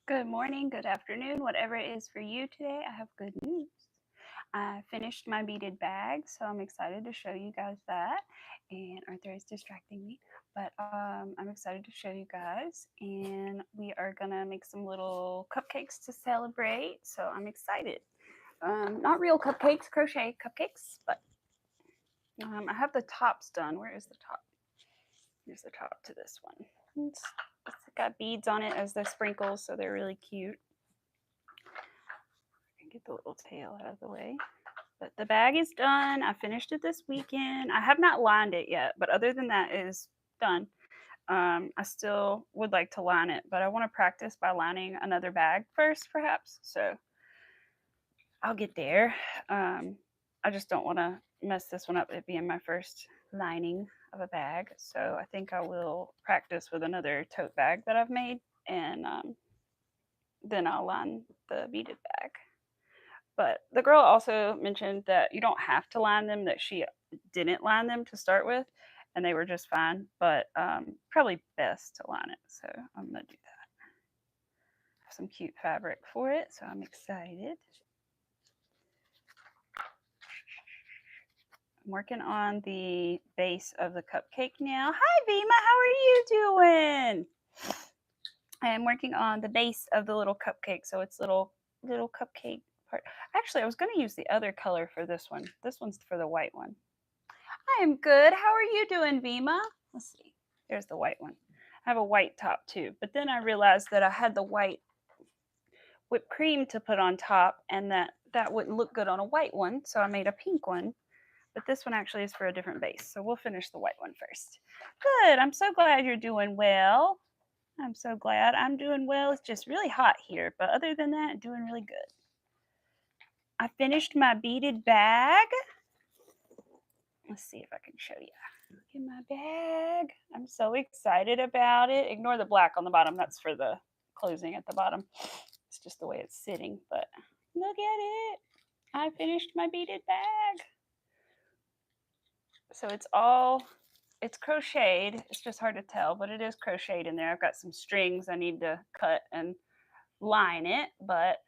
Good morning, good afternoon, whatever it is for you today. I have good news. I finished my beaded bag, so I'm excited to show you guys that. And Arthur is distracting me, but I'm excited to show you guys. And we are gonna make some little cupcakes to celebrate. So I'm excited. Not real cupcakes, crochet cupcakes, but I have the tops done. Where is the top? Here's the top to this one. It's got beads on it as the sprinkles, so they're really cute. Get the little tail out of the way. But the bag is done. I finished it this weekend. I have not lined it yet, but other than that, it is done. I still would like to line it, but I want to practice by lining another bag first, perhaps. So I'll get there. I just don't want to mess this one up, it being my first lining of a bag. So I think I will practice with another tote bag that I've made, and then I'll line the beaded bag. But the girl also mentioned that you don't have to line them, that she didn't line them to start with, and they were just fine. But probably best to line it. So I'm going to do that. I have some cute fabric for it, so I'm excited. I'm working on the base of the cupcake now. Hi, Vima. How are you doing? I am working on the base of the little cupcake, so it's little cupcake part. Actually, I was going to use the other color for this one. This one's for the white one. I am good. How are you doing, Vima? Let's see. There's the white one. I have a white top too, but then I realized that I had the white whipped cream to put on top, and that wouldn't look good on a white one, so I made a pink one. But this one actually is for a different base, so we'll finish the white one first. Good. I'm so glad you're doing well. I'm so glad I'm doing well. It's just really hot here, but other than that, doing really good. I finished my beaded bag. Let's see if I can show you. Look at my bag. I'm so excited about it. Ignore the black on the bottom. That's for the closing at the bottom. It's just the way it's sitting, but look at it. I finished my beaded bag. So it's crocheted. It's just hard to tell, but it is crocheted in there. I've got some strings I need to cut and line it, but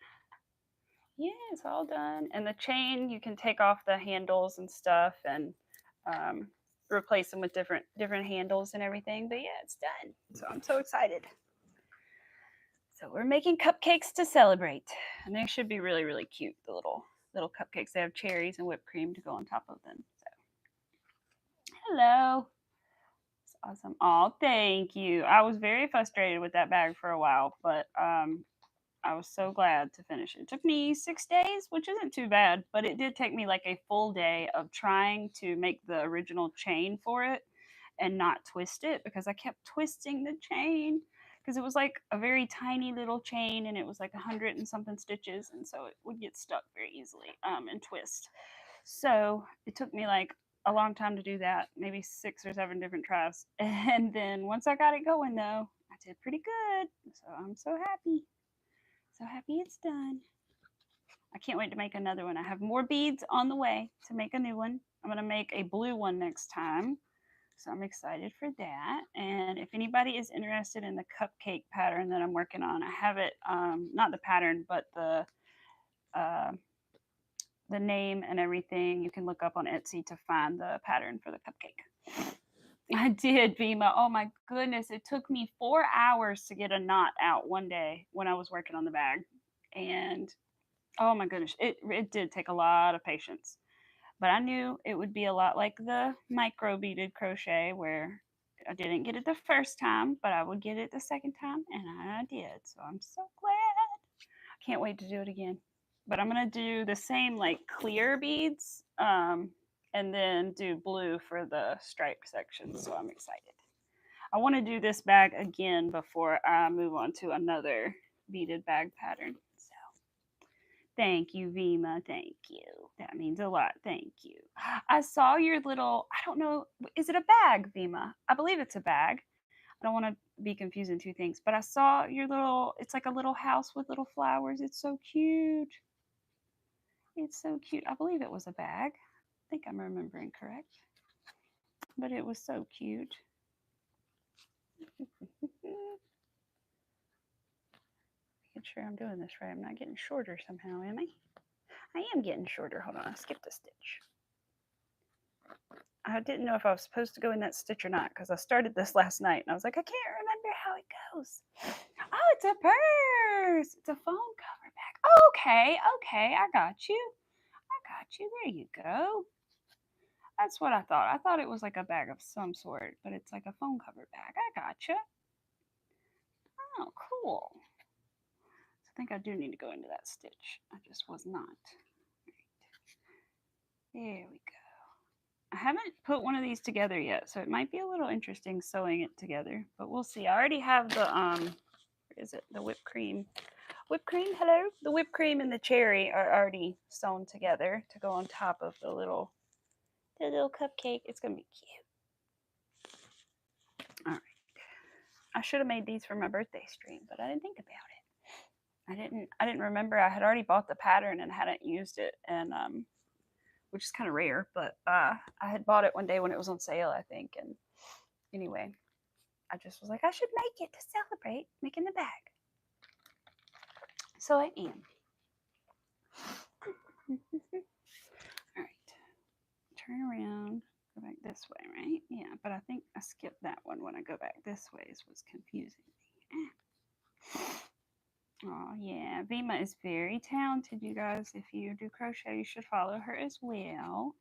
yeah, it's all done. And the chain, you can take off the handles and stuff and replace them with different handles and everything. But yeah, it's done. So I'm so excited. So we're making cupcakes to celebrate, and they should be really, really cute. The little cupcakes. They have cherries and whipped cream to go on top of them. So hello. It's awesome. Oh, thank you. I was very frustrated with that bag for a while, but I was so glad to finish it. It took me 6 days, which isn't too bad, but it did take me like a full day of trying to make the original chain for it and not twist it, because I kept twisting the chain because it was like a very tiny little chain and it was like 100 and something stitches, and so it would get stuck very easily and twist. So it took me like a long time to do that, maybe 6 or 7 different tries. And then once I got it going though, I did pretty good. So I'm so happy. So happy it's done. I can't wait to make another one. I have more beads on the way to make a new one. I'm going to make a blue one next time. So I'm excited for that. And if anybody is interested in the cupcake pattern that I'm working on, I have it, not the pattern, but the name and everything. You can look up on Etsy to find the pattern for the cupcake. I did, Vima. Oh my goodness. It took me 4 hours to get a knot out one day when I was working on the bag. And oh my goodness, it did take a lot of patience. But I knew it would be a lot like the micro beaded crochet, where I didn't get it the first time, but I would get it the second time, and I did. So I'm so glad. I can't wait to do it again. But I'm going to do the same like clear beads and then do blue for the stripe section. So I'm excited. I want to do this bag again before I move on to another beaded bag pattern. So thank you, Vima. Thank you. That means a lot. Thank you. I saw your little, I don't know, is it a bag, Vima? I believe it's a bag. I don't want to be confusing two things, but I saw your little, it's like a little house with little flowers. It's so cute. It's so cute. I believe it was a bag. I think I'm remembering correct. But it was so cute. making sure I'm doing this right. I'm not getting shorter somehow, am I? I am getting shorter. Hold on, I skipped a stitch. I didn't know if I was supposed to go in that stitch or not because I started this last night and I was like, I can't remember how it goes. Oh, it's a purse. It's a phone cover bag. Oh, okay, I got you. There you go. That's what I thought. I thought it was like a bag of some sort, but it's like a phone cover bag. I gotcha. Oh, cool. So I think I do need to go into that stitch. I just was not. There we go. I haven't put one of these together yet, so it might be a little interesting sewing it together, but we'll see. I already have the where is it? The whipped cream. Whipped cream, hello? The whipped cream and the cherry are already sewn together to go on top of the little cupcake. It's gonna be cute. All right. I should have made these for my birthday stream, but I didn't think about it. I didn't remember I had already bought the pattern and hadn't used it, and which is kind of rare, but I had bought it one day when it was on sale, I think. And anyway, I just was like, I should make it to celebrate making the bag. So I am. All right, turn around, go back this way, right? Yeah, but I think I skipped that one when I go back this way is what's confusing me. Oh yeah, Vima is very talented, you guys. If you do crochet, you should follow her as well.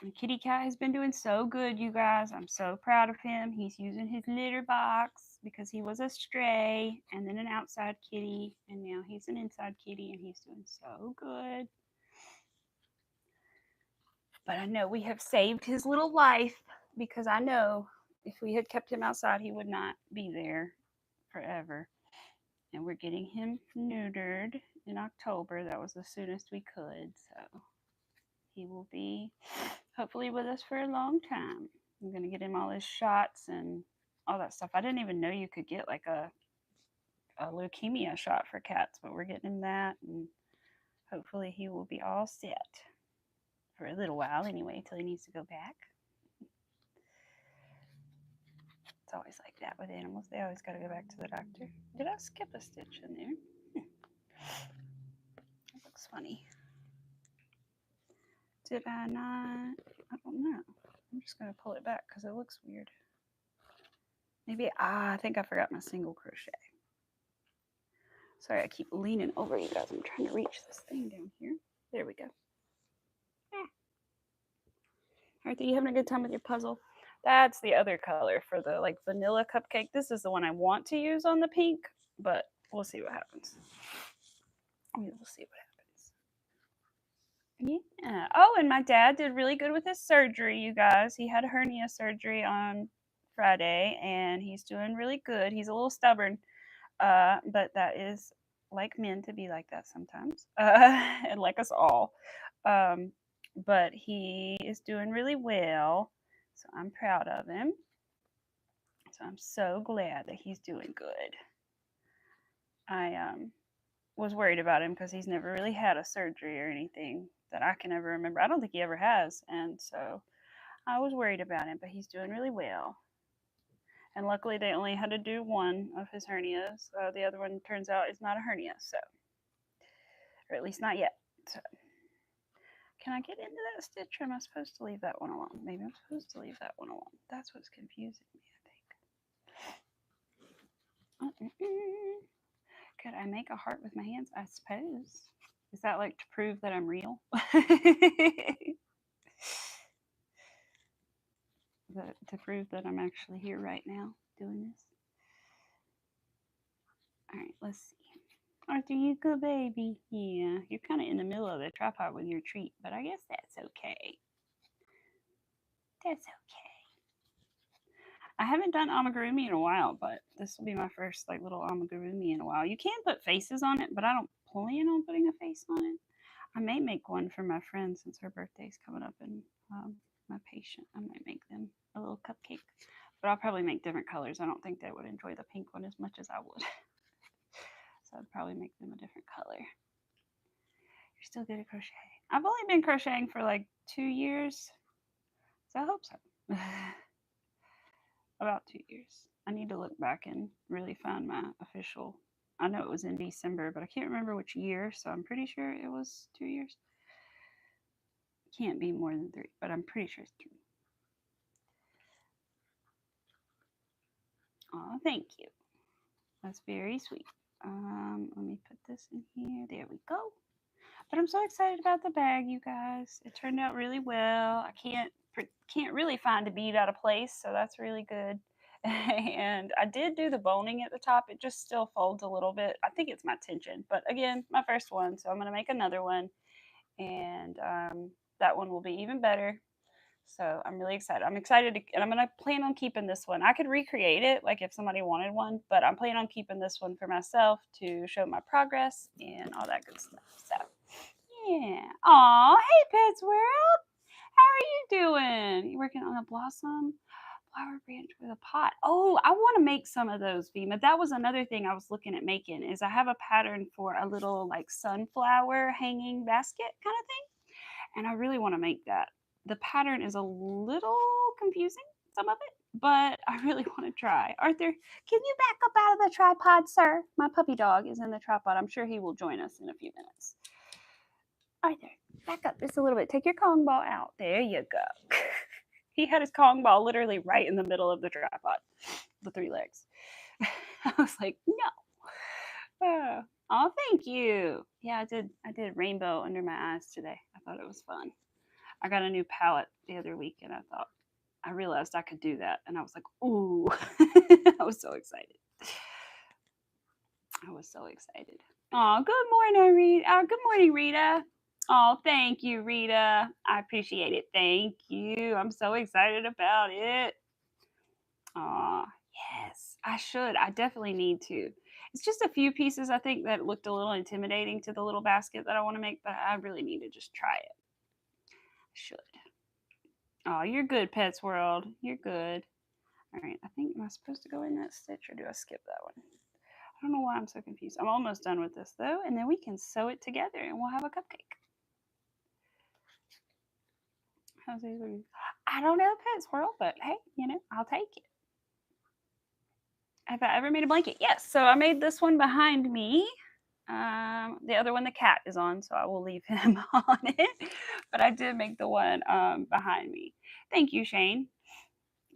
And Kitty Cat has been doing so good, you guys. I'm so proud of him. He's using his litter box because he was a stray and then an outside kitty, and now he's an inside kitty, and he's doing so good. But I know we have saved his little life because I know if we had kept him outside, he would not be there forever. And we're getting him neutered in October. That was the soonest we could. So he will be hopefully with us for a long time. I'm going to get him all his shots and all that stuff. I didn't even know you could get like a leukemia shot for cats, but we're getting him that. And hopefully he will be all set for a little while anyway, till he needs to go back. It's always like that with animals. They always got to go back to the doctor. Did I skip a stitch in there? That looks funny. Did I not? I don't know. I'm just going to pull it back because it looks weird. Maybe, I think I forgot my single crochet. Sorry, I keep leaning over you guys. I'm trying to reach this thing down here. There we go. Arthur, you having a good time with your puzzle? That's the other color for the like vanilla cupcake. This is the one I want to use on the pink, but we'll see what happens. We'll see what happens. Yeah. Oh, and my dad did really good with his surgery, you guys. He had hernia surgery on Friday, and he's doing really good. He's a little stubborn, but that is like men to be like that sometimes, and like us all. But he is doing really well, so I'm proud of him. So I'm so glad that he's doing good. I was worried about him because he's never really had a surgery or anything that I can ever remember. I don't think he ever has, and so I was worried about him, but he's doing really well. And luckily, they only had to do one of his hernias. The other one turns out is not a hernia, so, or at least not yet. So, can I get into that stitch, or am I supposed to leave that one alone? Maybe I'm supposed to leave that one alone. That's what's confusing me, I think. Could I make a heart with my hands? I suppose. Is that like to prove that I'm real? To prove that I'm actually here right now doing this? All right, let's see. Arthur, you good baby? Yeah, you're kind of in the middle of the tripod with your treat, but I guess that's okay. That's okay. I haven't done amigurumi in a while, but this will be my first like little amigurumi in a while. You can put faces on it, but I don't plan on putting a face on it. I may make one for my friend since her birthday's coming up, and my patient. I might make them a little cupcake, but I'll probably make different colors. I don't think they would enjoy the pink one as much as I would. So I'd probably make them a different color. You're still good at crochet. I've only been crocheting for like 2 years, so I hope so. About 2 years. I need to look back and really find my official I know it was in December, but I can't remember which year, so I'm pretty sure it was 2 years. Can't be more than 3, but I'm pretty sure it's 3. Oh, thank you. That's very sweet. Let me put this in here. There we go. But I'm so excited about the bag, you guys. It turned out really well. I can't really find a bead out of place, so that's really good. And I did do the boning at the top. It just still folds a little bit. I think it's my tension, but again, my first one, so I'm gonna make another one, and that one will be even better. So I'm really excited. I'm excited, and I'm gonna plan on keeping this one. I could recreate it, like if somebody wanted one, but I'm planning on keeping this one for myself to show my progress and all that good stuff. So yeah. Aw, hey Pets World. How are you doing? You working on a blossom flower branch with a pot? Oh, I want to make some of those, Vima. That was another thing I was looking at making. Is I have a pattern for a little like sunflower hanging basket kind of thing, and I really want to make that. The pattern is a little confusing, some of it, but I really want to try. Arthur, can you back up out of the tripod, sir? My puppy dog is in the tripod. I'm sure he will join us in a few minutes. Arthur, back up just a little bit. Take your Kong ball out. There you go. He had his Kong ball literally right in the middle of the tripod, the 3 legs. I was like, no. Oh, thank you. Yeah, I did rainbow under my eyes today. I thought it was fun. I got a new palette the other week, and I realized I could do that, and I was like, ooh. I was so excited. I was so excited. Oh, good morning, Rita. Good morning, Rita. Oh, thank you, Rita. I appreciate it. Thank you. I'm so excited about it. Oh, yes, I should. I definitely need to. It's just a few pieces I think that looked a little intimidating to the little basket that I want to make, but I really need to just try it. I should. Oh, you're good, Pets World. You're good. All right, I think, am I supposed to go in that stitch or do I skip that one? I don't know why I'm so confused. I'm almost done with this though, and then we can sew it together and we'll have a cupcake. How's these? I don't know, Pets World, but hey, I'll take it. Have I ever made a blanket? Yes. So I made this one behind me. The other one the cat is on, so I will leave him on it. But I did make the one behind me. Thank you, Shane.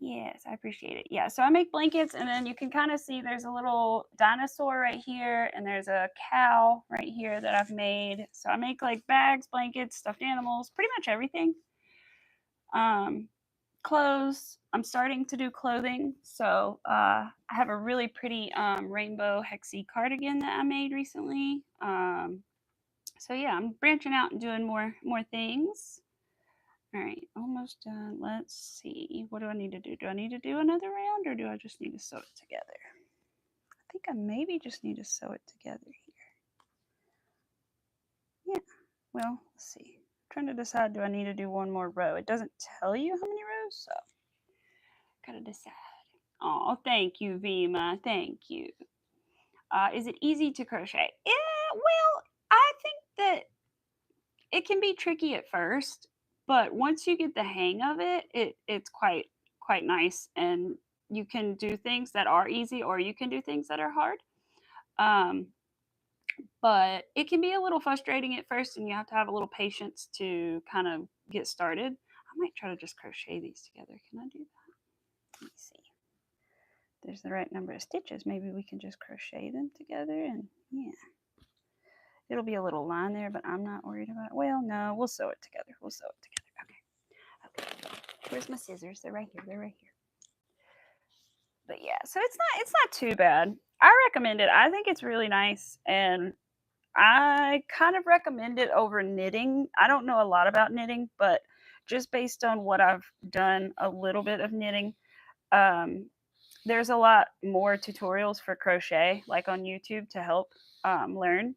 Yes, I appreciate it. Yeah, so I make blankets, and then you can kind of see there's a little dinosaur right here, and there's a cow right here that I've made. So I make like bags, blankets, stuffed animals, pretty much everything. Clothes. I'm starting to do clothing. So I have a really pretty rainbow hexie cardigan that I made recently. So yeah, I'm branching out and doing more things. All right, almost done. Let's see. What do I need to do? Do I need to do another round or do I just need to sew it together? I think I maybe just need to sew it together here. Yeah, well, let's see. I'm trying to decide, do I need to do one more row? It doesn't tell you how many rows, so gotta decide. Oh, thank you, Vima. Thank you. Is it easy to crochet? Yeah, well, I think that it can be tricky at first, but once you get the hang of it, it's quite nice, and you can do things that are easy or you can do things that are hard. But it can be a little frustrating at first, and you have to have a little patience to kind of get started. I might try to just crochet these together. Can I do that? Let me see. There's the right number of stitches. Maybe we can just crochet them together, and yeah. It'll be a little line there, but I'm not worried about it. Well, no, we'll sew it together. We'll sew it together. Okay. Where's my scissors? They're right here. They're right here. But yeah, so it's not too bad. I recommend it. I think it's really nice, and I kind of recommend it over knitting. I don't know a lot about knitting, but just based on what I've done a little bit of knitting, there's a lot more tutorials for crochet, like on YouTube, to help learn.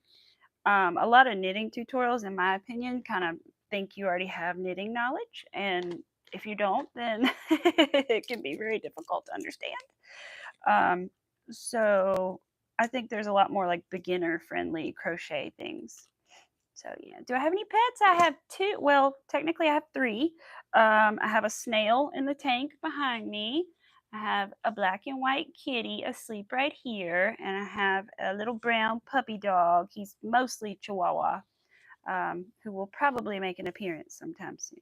A lot of knitting tutorials, in my opinion, kind of think you already have knitting knowledge, and if you don't, then it can be very difficult to understand. So I think there's a lot more like beginner friendly crochet things. So yeah, do I have any pets? I have 2. Well, technically I have 3. I have a snail in the tank behind me. I have a black and white kitty asleep right here, and I have a little brown puppy dog. He's mostly Chihuahua, who will probably make an appearance sometime soon.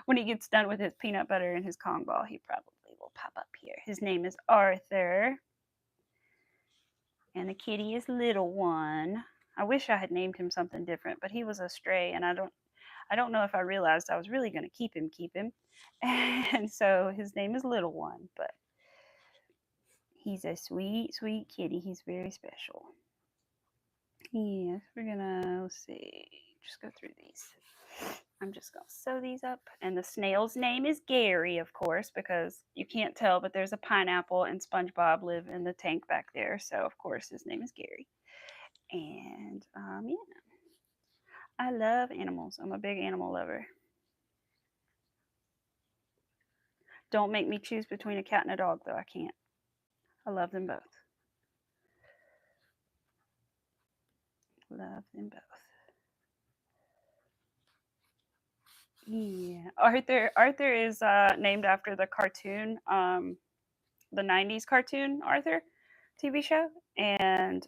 When he gets done with his peanut butter and his Kong ball, he probably will pop up here. His name is Arthur, and the kitty is Little One. I wish I had named him something different, but he was a stray, and I don't know if I realized I was really going to keep him. And so his name is Little One, but he's a sweet, sweet kitty. He's very special. Yes, we're gonna, let's see, just go through these. I'm just gonna sew these up. And the snail's name is Gary, of course, because you can't tell, but there's a pineapple and SpongeBob live in the tank back there. So, of course, his name is Gary. And, yeah, I love animals. I'm a big animal lover. Don't make me choose between a cat and a dog, though. I can't. I love them both. Love them both. Yeah, Arthur is named after the cartoon, the '90s cartoon Arthur TV show, and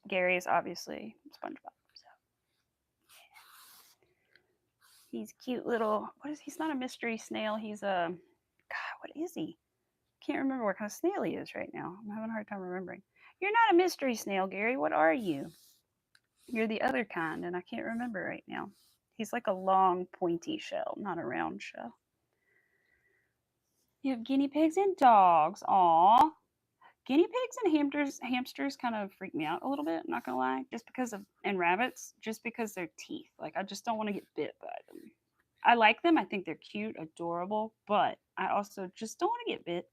Gary is obviously SpongeBob. So he's cute little. What is? He's not a mystery snail. He's a. God, what is he? Can't remember what kind of snail he is right now. I'm having a hard time remembering. You're not a mystery snail, Gary. What are you? You're the other kind, and I can't remember right now. He's like a long, pointy shell, not a round shell. You have guinea pigs and dogs. Aw. Guinea pigs and hamsters kind of freak me out a little bit, not gonna lie. Just because of and rabbits, just because their teeth. Like I just don't want to get bit by them. I like them, I think they're cute, adorable, but I also just don't want to get bit.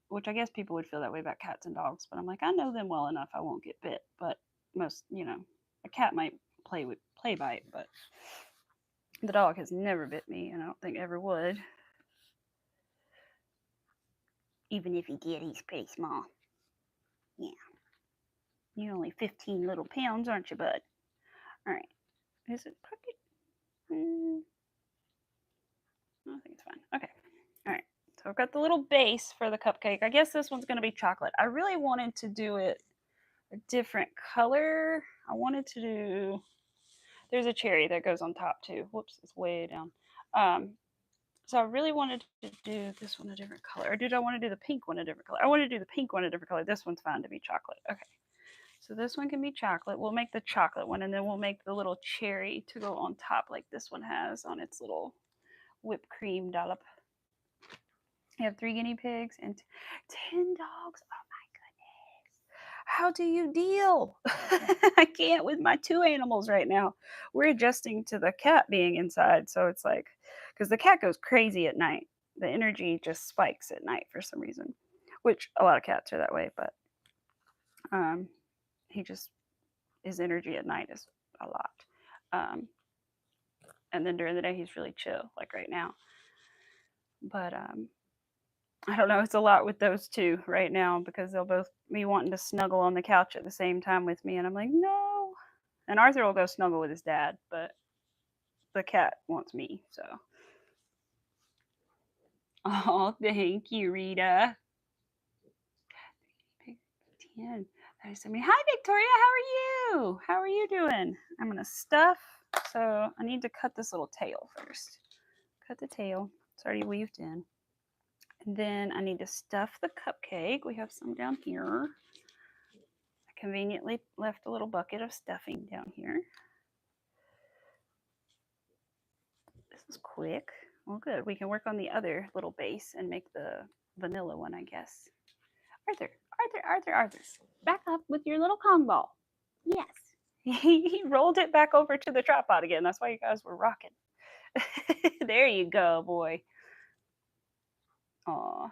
Which I guess people would feel that way about cats and dogs, but I'm like, I know them well enough I won't get bit. But most, a cat might play bite, but the dog has never bit me, and I don't think ever would. Even if he did, he's pretty small. Yeah. You're only 15 little pounds, aren't you, bud? All right. Is it crooked? I think it's fine. Okay. All right. So I've got the little base for the cupcake. I guess this one's going to be chocolate. I really wanted to do it a different color. I wanted to do, there's a cherry that goes on top too. Whoops, it's way down. So I really wanted to do this one a different color. Or did I want to do the pink one a different color? I want to do the pink one a different color. This one's fine to be chocolate. Okay. So this one can be chocolate. We'll make the chocolate one, and then we'll make the little cherry to go on top like this one has on its little whipped cream dollop. You have 3 guinea pigs and 10 dogs. Oh my goodness. How do you deal? I can't with my 2 animals right now. We're adjusting to the cat being inside. So it's like, because the cat goes crazy at night. The energy just spikes at night for some reason, which a lot of cats are that way, but he just, his energy at night is a lot. And then during the day, he's really chill, like right now. But I don't know, it's a lot with those 2 right now because they'll both be wanting to snuggle on the couch at the same time with me. And I'm like, no. And Arthur will go snuggle with his dad, but the cat wants me. So. Oh, thank you, Rita. 10. Hi, Victoria. How are you? How are you doing? I'm going to stuff. So I need to cut this little tail first. Cut the tail. It's already weaved in. And then I need to stuff the cupcake. We have some down here. I conveniently left a little bucket of stuffing down here. This is quick. Well, good. We can work on the other little base and make the vanilla one, I guess. Arthur. Back up with your little Kong ball. Yes. He rolled it back over to the tripod again. That's why you guys were rocking. There you go, boy. Aw.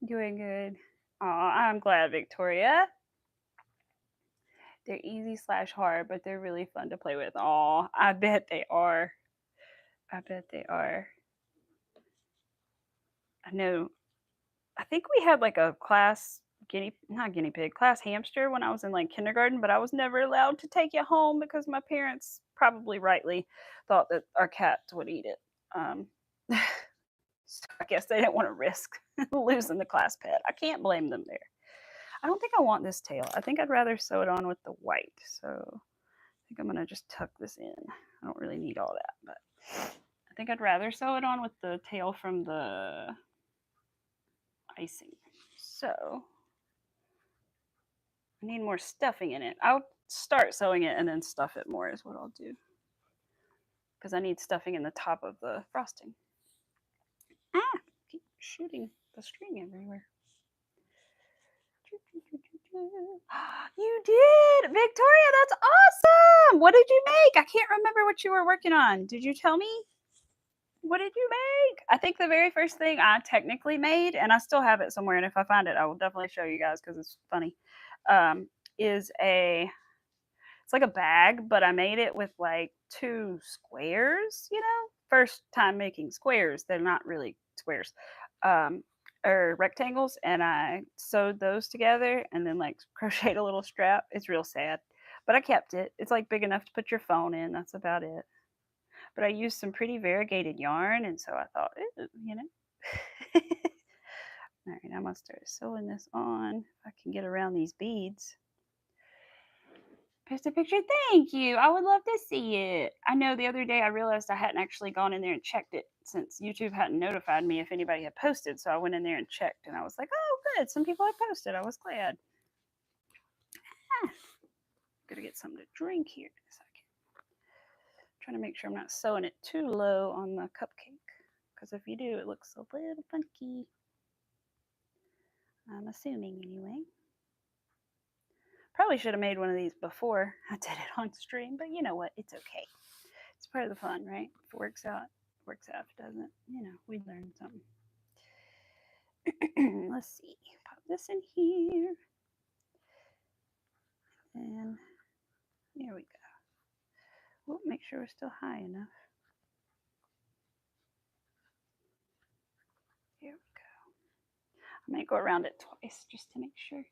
Doing good. Aw, I'm glad, Victoria. They're easy / hard, but they're really fun to play with. Aw, I bet they are. I know. I think we had like a class class hamster when I was in like kindergarten, but I was never allowed to take it home because my parents, probably rightly, thought that our cats would eat it. So I guess they didn't want to risk losing the class pet. I can't blame them there. I don't think I want this tail. I think I'd rather sew it on with the white. So I think I'm going to just tuck this in. I don't really need all that, but I think I'd rather sew it on with the tail from the icing. So I need more stuffing in it. I'll start sewing it and then stuff it more is what I'll do. Because I need stuffing in the top of the frosting. Ah, keep shooting the string everywhere. You did! Victoria, that's awesome! What did you make? I can't remember what you were working on. Did you tell me? What did you make? I think the very first thing I technically made, and I still have it somewhere, and if I find it, I will definitely show you guys because it's funny, is it's like a bag, but I made it with like 2 squares, you know? First time making squares. They're not really squares. Or rectangles, and I sewed those together and then like crocheted a little strap. It's real sad, but I kept it. It's like big enough to put your phone in. That's about it. But I used some pretty variegated yarn, and so I thought, "Ooh," you know. All right, I'm gonna start sewing this on. If I can get around these beads. Post a picture. Thank you. I would love to see it. I know the other day I realized I hadn't actually gone in there and checked it since YouTube hadn't notified me if anybody had posted. So I went in there and checked and I was like, oh, good. Some people had posted. I was glad. Gotta get something to drink here in a second. Trying to make sure I'm not sewing it too low on the cupcake. Because if you do, it looks a little funky. I'm assuming anyway. Probably should have made one of these before I did it on stream, but you know what? It's okay. It's part of the fun, right? If it works out, it works out. If it doesn't, you know, we learn something. Let's see. Pop this in here. And there we go. We'll make sure we're still high enough. Here we go. I'm going to go around it twice just to make sure.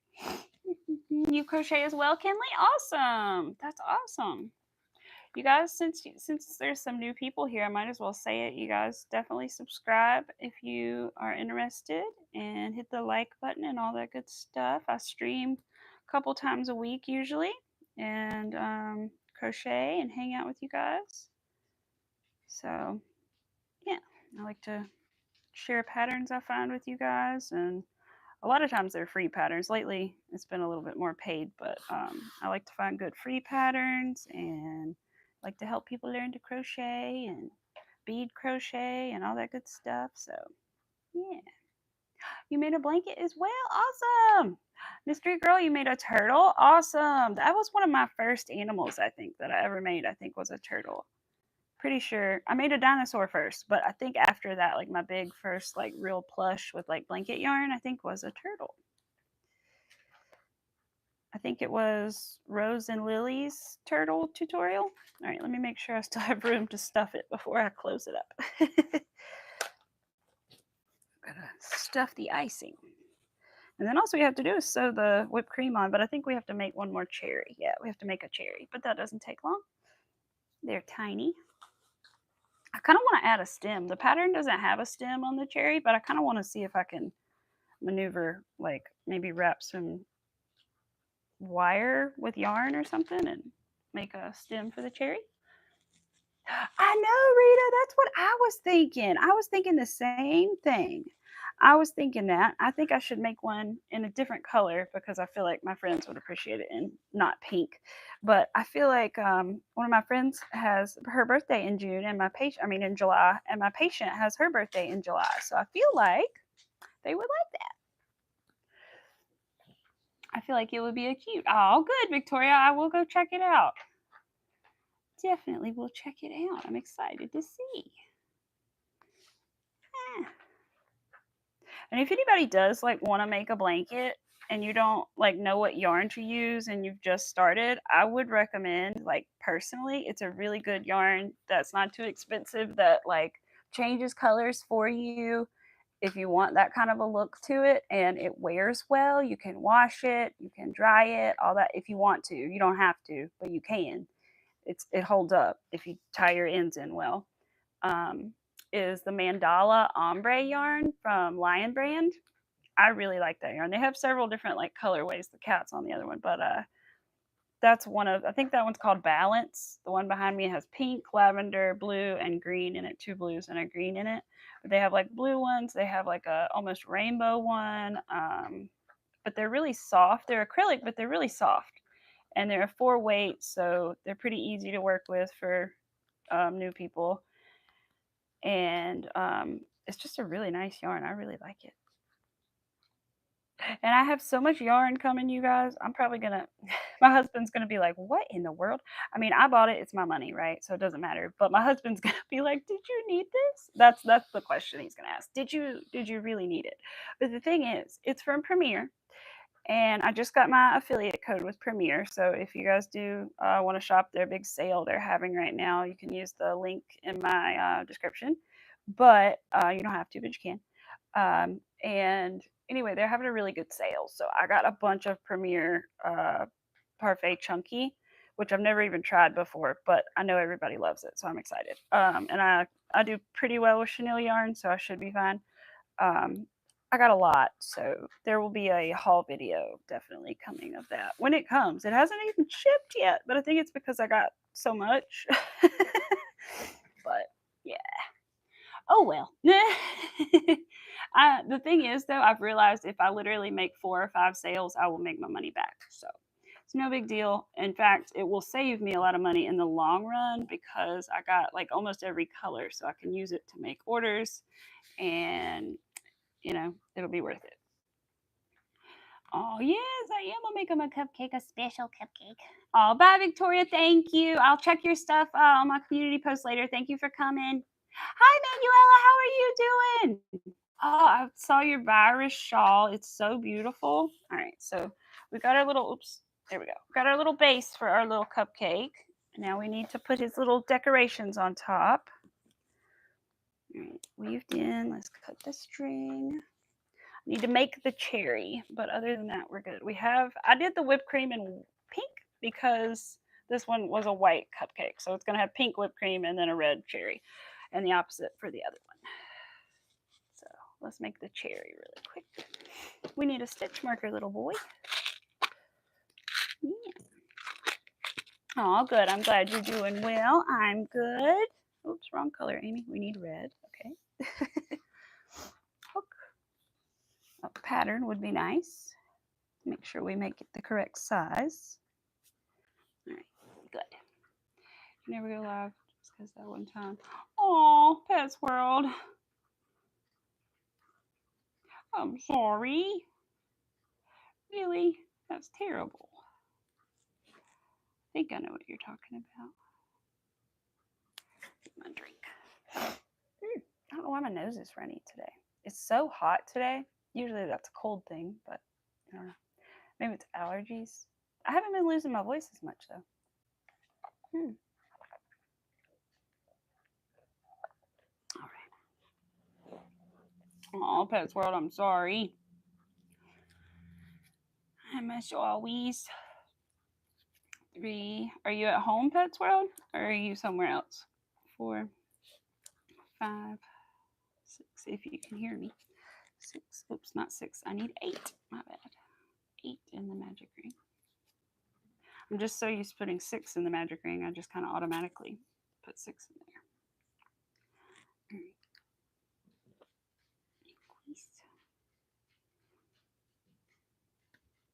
You crochet as well, Kinley? Awesome. That's awesome. You guys, since there's some new people here, I might as well say it. You guys definitely subscribe if you are interested and hit the like button and all that good stuff. I stream a couple times a week usually and crochet and hang out with you guys. So yeah, I like to share patterns I find with you guys, and a lot of times they're free patterns. Lately, it's been a little bit more paid, but I like to find good free patterns and like to help people learn to crochet and bead crochet and all that good stuff. So, yeah. You made a blanket as well? Awesome. Mystery Girl, you made a turtle? Awesome. That was one of my first animals, I think, that I ever made, I think was a turtle. Pretty sure I made a dinosaur first, but I think after that, like my big first like real plush with like blanket yarn, I think was a turtle. I think it was Rose and Lily's turtle tutorial. All right, let me make sure I still have room to stuff it before I close it up. Gotta stuff the icing. And then also we have to do is sew the whipped cream on, but I think we have to make one more cherry. Yeah, we have to make a cherry, but that doesn't take long. They're tiny. I kind of want to add a stem. The pattern doesn't have a stem on the cherry, but I kind of want to see if I can maneuver, like maybe wrap some wire with yarn or something and make a stem for the cherry. I know, Rita, that's what I was thinking. I was thinking the same thing. I was thinking that. I think I should make one in a different color because I feel like my friends would appreciate it in not pink. But I feel like one of my friends has her birthday in June and in July, and my patient has her birthday in July. So I feel like they would like that. I feel like it would be a cute. Oh, good, Victoria. I will go check it out. Definitely will check it out. I'm excited to see. And if anybody does like want to make a blanket and you don't like know what yarn to use and you've just started, I would recommend, like personally, it's a really good yarn that's not too expensive that like changes colors for you if you want that kind of a look to it, and it wears well. You can wash it, you can dry it, all that if you want to. You don't have to, but you can. It holds up if you tie your ends in well. is the Mandala Ombre yarn from Lion Brand. I really like that yarn. They have several different like colorways. The cat's on the other one, but that's one of, I think that one's called Balance. The one behind me has pink, lavender, blue, and green in it. 2 blues and a green in it. But they have like blue ones. They have like a almost rainbow one. But they're really soft. They're acrylic, but they're really soft. And they're a 4 weight, so they're pretty easy to work with for new people. And it's just a really nice yarn. I really like it. And I have so much yarn coming, you guys. I'm probably gonna, my husband's gonna be like, "What in the world?" I mean, I bought it. It's my money, right? So it doesn't matter. But my husband's gonna be like, "Did you need this?" That's the question he's gonna ask. Did you really need it? But the thing is, it's from Premier, and I just got my affiliate code with Premier. So if you guys do want to shop their big sale they're having right now, you can use the link in my description. But you don't have to, but you can. And anyway, they're having a really good sale. So I got a bunch of Premier Parfait Chunky, which I've never even tried before, but I know everybody loves it, so I'm excited. And I do pretty well with chenille yarn, so I should be fine. I got a lot, so there will be a haul video definitely coming of that when it comes. It hasn't even shipped yet, but I think it's because I got so much. But yeah. Oh well. The thing is, though, I've realized if I literally make 4 or 5 sales, I will make my money back. So it's no big deal. In fact, it will save me a lot of money in the long run because I got like almost every color, so I can use it to make orders, and it'll be worth it. Oh yes, I am gonna make them a cupcake, a special cupcake. Oh, bye, Victoria. Thank you. I'll check your stuff on my community post later. Thank you for coming. Hi, Manuela. How are you doing? Oh, I saw your virus shawl. It's so beautiful. All right, so we got our little, oops, there we go. Got our little base for our little cupcake. Now we need to put his little decorations on top. All right, weaved in. Let's cut the string. I need to make the cherry, but other than that, we're good. I did the whipped cream in pink because this one was a white cupcake. So it's going to have pink whipped cream and then a red cherry, and the opposite for the other one. So let's make the cherry really quick. We need a stitch marker, little boy. Yeah. Oh, good. I'm glad you're doing well. I'm good. Oops, wrong color, Amy. We need red. Okay. Hook. A pattern would be nice. Make sure we make it the correct size. All right, good. Never go live just because that one time. Oh, Pets World. I'm sorry. Really? That's terrible. I think I know what you're talking about. Get my drink. I don't know why my nose is runny today. It's so hot today. Usually that's a cold thing, but I don't know. Maybe it's allergies. I haven't been losing my voice as much though. All right. Oh, Pets World, I'm sorry. I miss you always. 3. Are you at home, Pets World, or are you somewhere else? 4, 5, 6. If you can hear me. 6. Oops, not 6. I need 8. My bad. 8 in the magic ring. I'm just so used to putting 6 in the magic ring, I just kind of automatically put 6 in there. All right.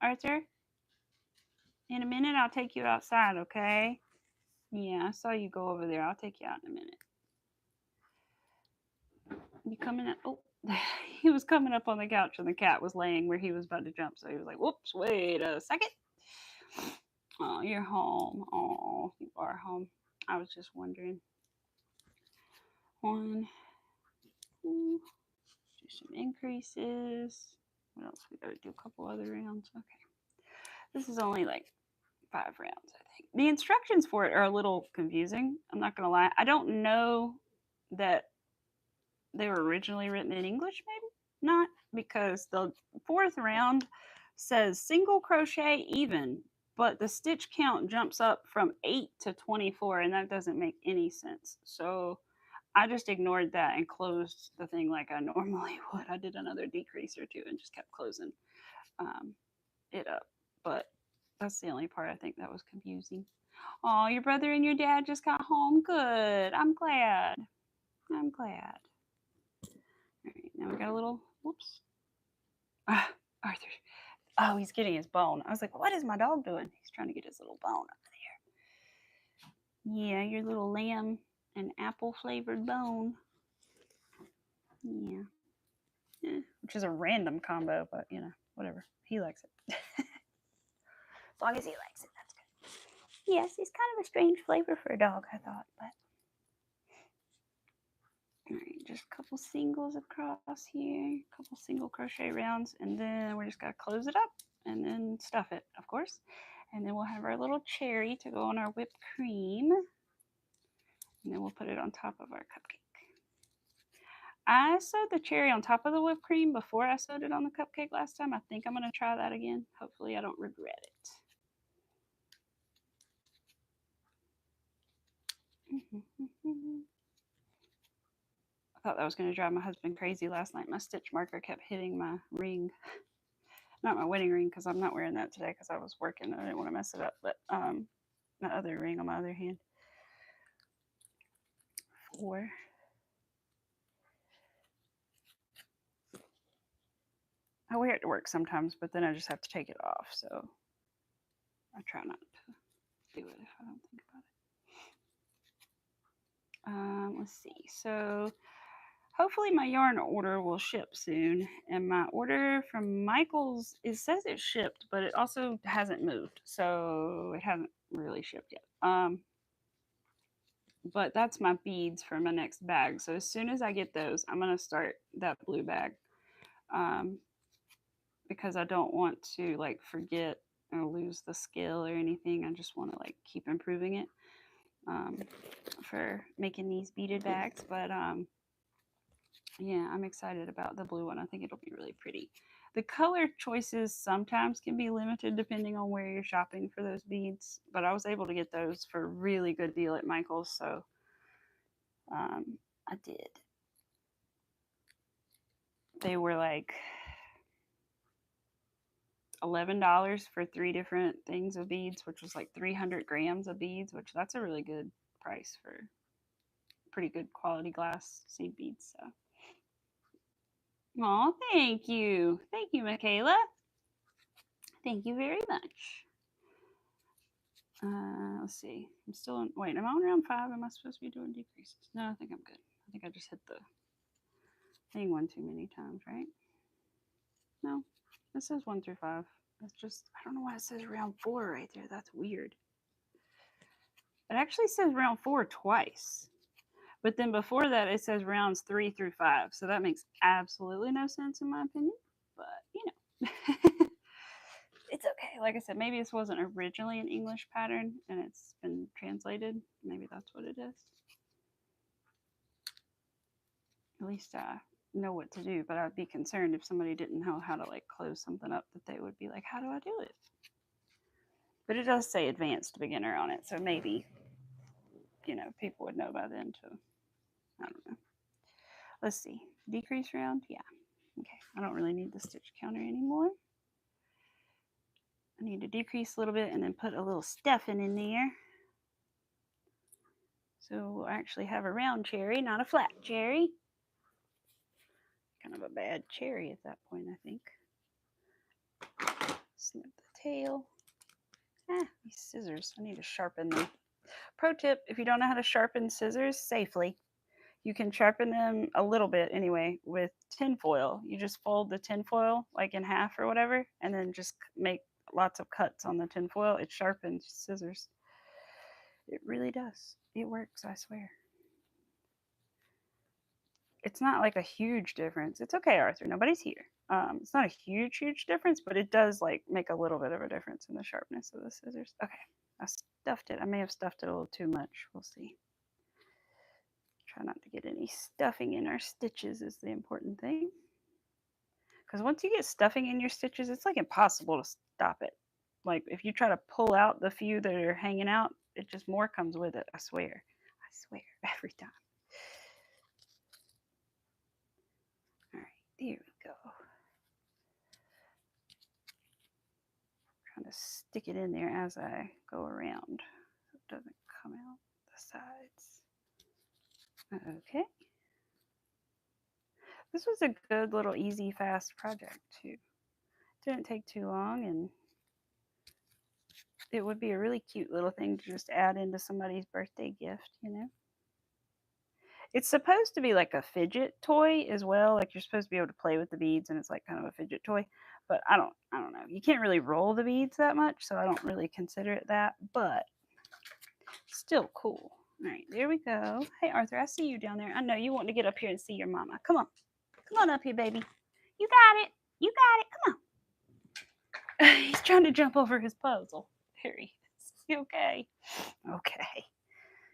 Arthur, in a minute I'll take you outside, okay? Yeah, I saw you go over there. I'll take you out in a minute. You coming up? Oh, he was coming up on the couch and the cat was laying where he was about to jump. So he was like, whoops, wait a second. Oh, you're home. Oh, you are home. I was just wondering. 1, 2, do some increases. What else? We gotta do a couple other rounds. Okay. This is only like 5 rounds, I think. The instructions for it are a little confusing. I'm not gonna lie. I don't know that they were originally written in English, maybe not, because the 4th round says single crochet even, but the stitch count jumps up from 8 to 24, and that doesn't make any sense. So I just ignored that and closed the thing like I normally would. I did another decrease or two and just kept closing it up. But that's the only part I think that was confusing. Oh, your brother and your dad just got home. Good. I'm glad. I'm glad. All right, now we got a little, whoops. Ah, Arthur. Oh, he's getting his bone. I was like, what is my dog doing? He's trying to get his little bone over there. Yeah, your little lamb and apple flavored bone. Yeah. Which is a random combo, but you know, whatever. He likes it. As long as he likes it, that's good. Yes, it's kind of a strange flavor for a dog, I thought, but. All right, just a couple singles across here, a couple single crochet rounds, and then we're just gonna close it up and then stuff it, of course. And then we'll have our little cherry to go on our whipped cream. And then we'll put it on top of our cupcake. I sewed the cherry on top of the whipped cream before I sewed it on the cupcake last time. I think I'm gonna try that again. Hopefully I don't regret it. I thought that was going to drive my husband crazy last night. My stitch marker kept hitting my ring. Not my wedding ring because I'm not wearing that today because I was working and I didn't want to mess it up. But my other ring on my other hand. 4. I wear it to work sometimes, but then I just have to take it off. So I try not to do it if I don't think about it. Let's see. So hopefully my yarn order will ship soon. And my order from Michaels, it says it shipped, but it also hasn't moved. So it hasn't really shipped yet. But that's my beads for my next bag. So as soon as I get those, I'm going to start that blue bag. Because I don't want to like forget or lose the skill or anything. I just want to like keep improving it for making these beaded bags. But yeah, I'm excited about the blue one. I think it'll be really pretty. The color choices sometimes can be limited depending on where you're shopping for those beads, but I was able to get those for a really good deal at Michael's, so I did. They were like $11 for 3 different things of beads, which was like 300 grams of beads, which that's a really good price for pretty good quality glass seed beads. So. Oh, thank you. Thank you, Michaela. Thank you very much. Let's see. I'm still on. Wait, am I on round 5? Am I supposed to be doing decreases? No, I think I'm good. I think I just hit the thing one too many times, right? No, it says 1 through 5. That's just, I don't know why it says round 4 right there. That's weird. It actually says round 4 twice. But then before that, it says rounds 3 through 5. So that makes absolutely no sense in my opinion. But, you know. It's okay. Like I said, maybe this wasn't originally an English pattern and it's been translated. Maybe that's what it is. At least I know what to do, but I'd be concerned if somebody didn't know how to like close something up that they would be like, how do I do it? But it does say advanced beginner on it, so maybe, you know, people would know by then to, I don't know. Let's see. Decrease round? Yeah. Okay. I don't really need the stitch counter anymore. I need to decrease a little bit and then put a little stuffing in there. So we'll actually have a round cherry, not a flat cherry. Kind of a bad cherry at that point, I think. Snip the tail. These scissors, I need to sharpen them. Pro tip, if you don't know how to sharpen scissors safely, you can sharpen them a little bit anyway with tin foil. You just fold the tin foil like in half or whatever, and then just make lots of cuts on the tin foil. It sharpens scissors. It really does. It works, I swear. It's not like a huge difference. It's okay, Arthur. Nobody's here. It's not a huge difference, but it does like make a little bit of a difference in the sharpness of the scissors. Okay, I stuffed it. I may have stuffed it a little too much. We'll see. Try not to get any stuffing in our stitches is the important thing. Because once you get stuffing in your stitches, it's like impossible to stop it. Like if you try to pull out the few that are hanging out, it just more comes with it. I swear. I swear every time. There we go. Trying to stick it in there as I go around so it doesn't come out the sides. Okay. This was a good little easy, fast project too. Didn't take too long, and it would be a really cute little thing to just add into somebody's birthday gift, you know. It's supposed to be like a fidget toy as well. Like you're supposed to be able to play with the beads, and it's like kind of a fidget toy. But I don't know. You can't really roll the beads that much, so I don't really consider it that. But still cool. All right, there we go. Hey Arthur, I see you down there. I know you want to get up here and see your mama. Come on up here, baby. You got it. You got it. Come on. He's trying to jump over his puzzle. There he is. You okay? Okay.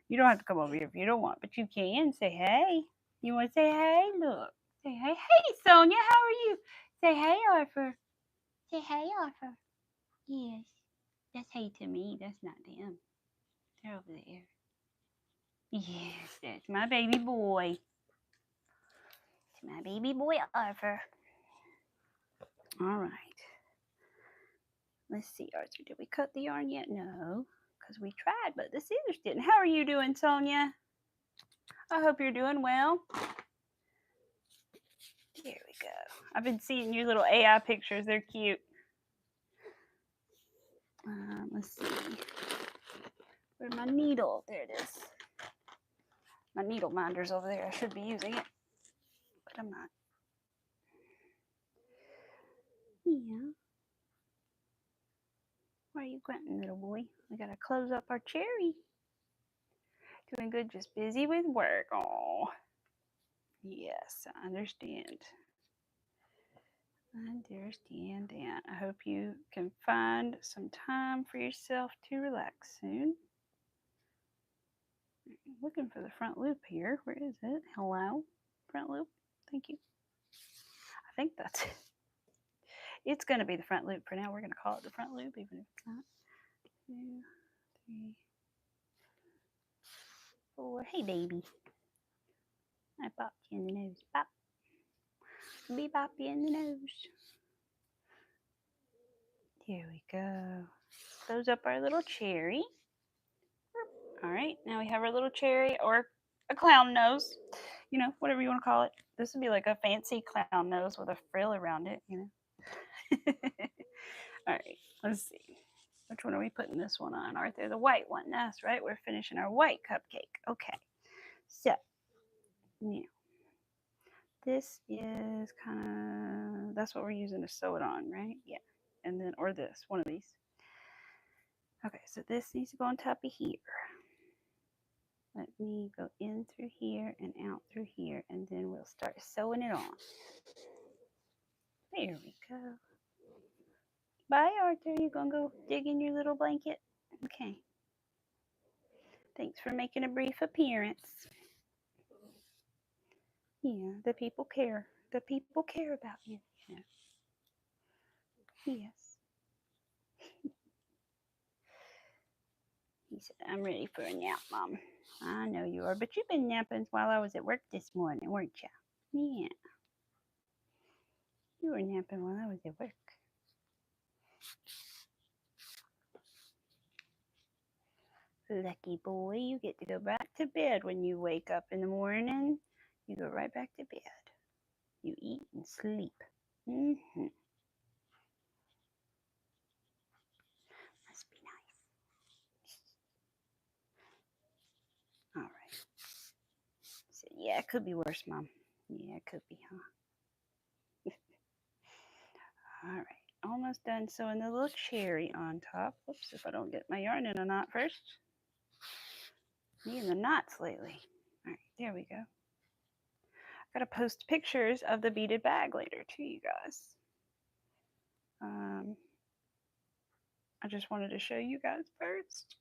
You don't have to come over here if you don't want, but you can say hey. You want to say hey? Look. Say hey. Hey, Sonia, how are you? Say hey, Arthur. Say hey, Arthur. Yes. That's hey to me. That's not them. They're over there. Yes, that's my baby boy. It's my baby boy, Arthur. All right. Let's see, Arthur. Did we cut the yarn yet? No, because we tried, but the scissors didn't. How are you doing, Sonia? I hope you're doing well. There we go. I've been seeing your little AI pictures. They're cute. Let's see. Where's my needle? There it is. My needle minder's over there. I should be using it, but I'm not. Yeah. Why are you grunting, little boy? We gotta close up our cherry. Doing good, just busy with work. Oh, yes, I understand. I understand that. I hope you can find some time for yourself to relax soon. I'm looking for the front loop here. Where is it? Hello? Front loop? Thank you. I think that's it. It's going to be the front loop for now. We're going to call it the front loop, even if it's not. 2, 3, 4. Hey, baby. I popped you in the nose. Pop. Be pop you in the nose. Here we go. Close up our little cherry. All right, now we have our little cherry or a clown nose, you know, whatever you want to call it. This would be like a fancy clown nose with a frill around it, you know. All right, let's see. Which one are we putting this one on, Arthur? The white one. That's right. We're finishing our white cupcake. Okay. So, now, this is kind of, that's what we're using to sew it on, right? Yeah. And then, or this, one of these. Okay, so this needs to go on top of here. Let me go in through here and out through here, and then we'll start sewing it on. There we go. Bye, Arthur. You gonna go dig in your little blanket? Okay. Thanks for making a brief appearance. Yeah, the people care. The people care about you. Yeah. Yes. He said, I'm ready for a nap, Mom. I know you are, but you've been napping while I was at work this morning, weren't you? Yeah. You were napping while I was at work. Lucky boy, you get to go back to bed when you wake up in the morning. You go right back to bed. You eat and sleep. Mm-hmm. Must be nice. All right. So, yeah, it could be worse, Mom. Yeah, it could be, huh? All right. Almost done sewing the little cherry on top. Whoops, if I don't get my yarn in a knot first. Me and the knots lately. All right, there we go. I gotta post pictures of the beaded bag later too, you guys. I just wanted to show you guys first.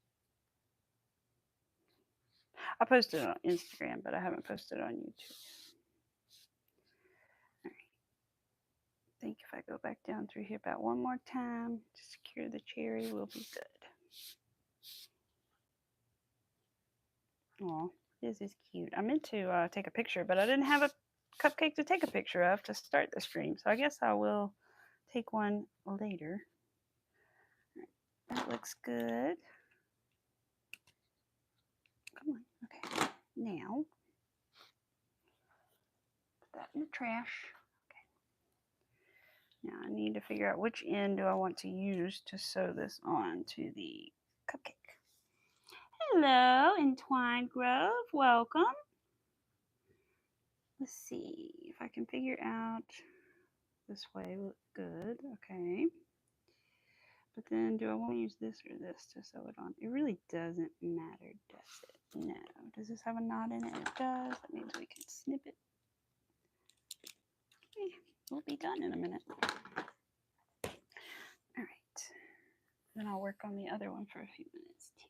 I posted it on Instagram, but I haven't posted it on YouTube. All right. I think if I go back down through here about one more time to secure the cherry, we'll be good. Oh, this is cute. I meant to take a picture, but I didn't have a cupcake to take a picture of to start the stream. So I guess I will take one later. That looks good. Come on. Okay. Now, put that in the trash. Okay. Now I need to figure out which end do I want to use to sew this on to the cupcake. Hello, Entwined Grove. Welcome. Let's see if I can figure out this way. Look good. Okay. But then do I want to use this or this to sew it on? It really doesn't matter, does it? No. Does this have a knot in it? It does. That means we can snip it. Okay. We'll be done in a minute. All right. Then I'll work on the other one for a few minutes too.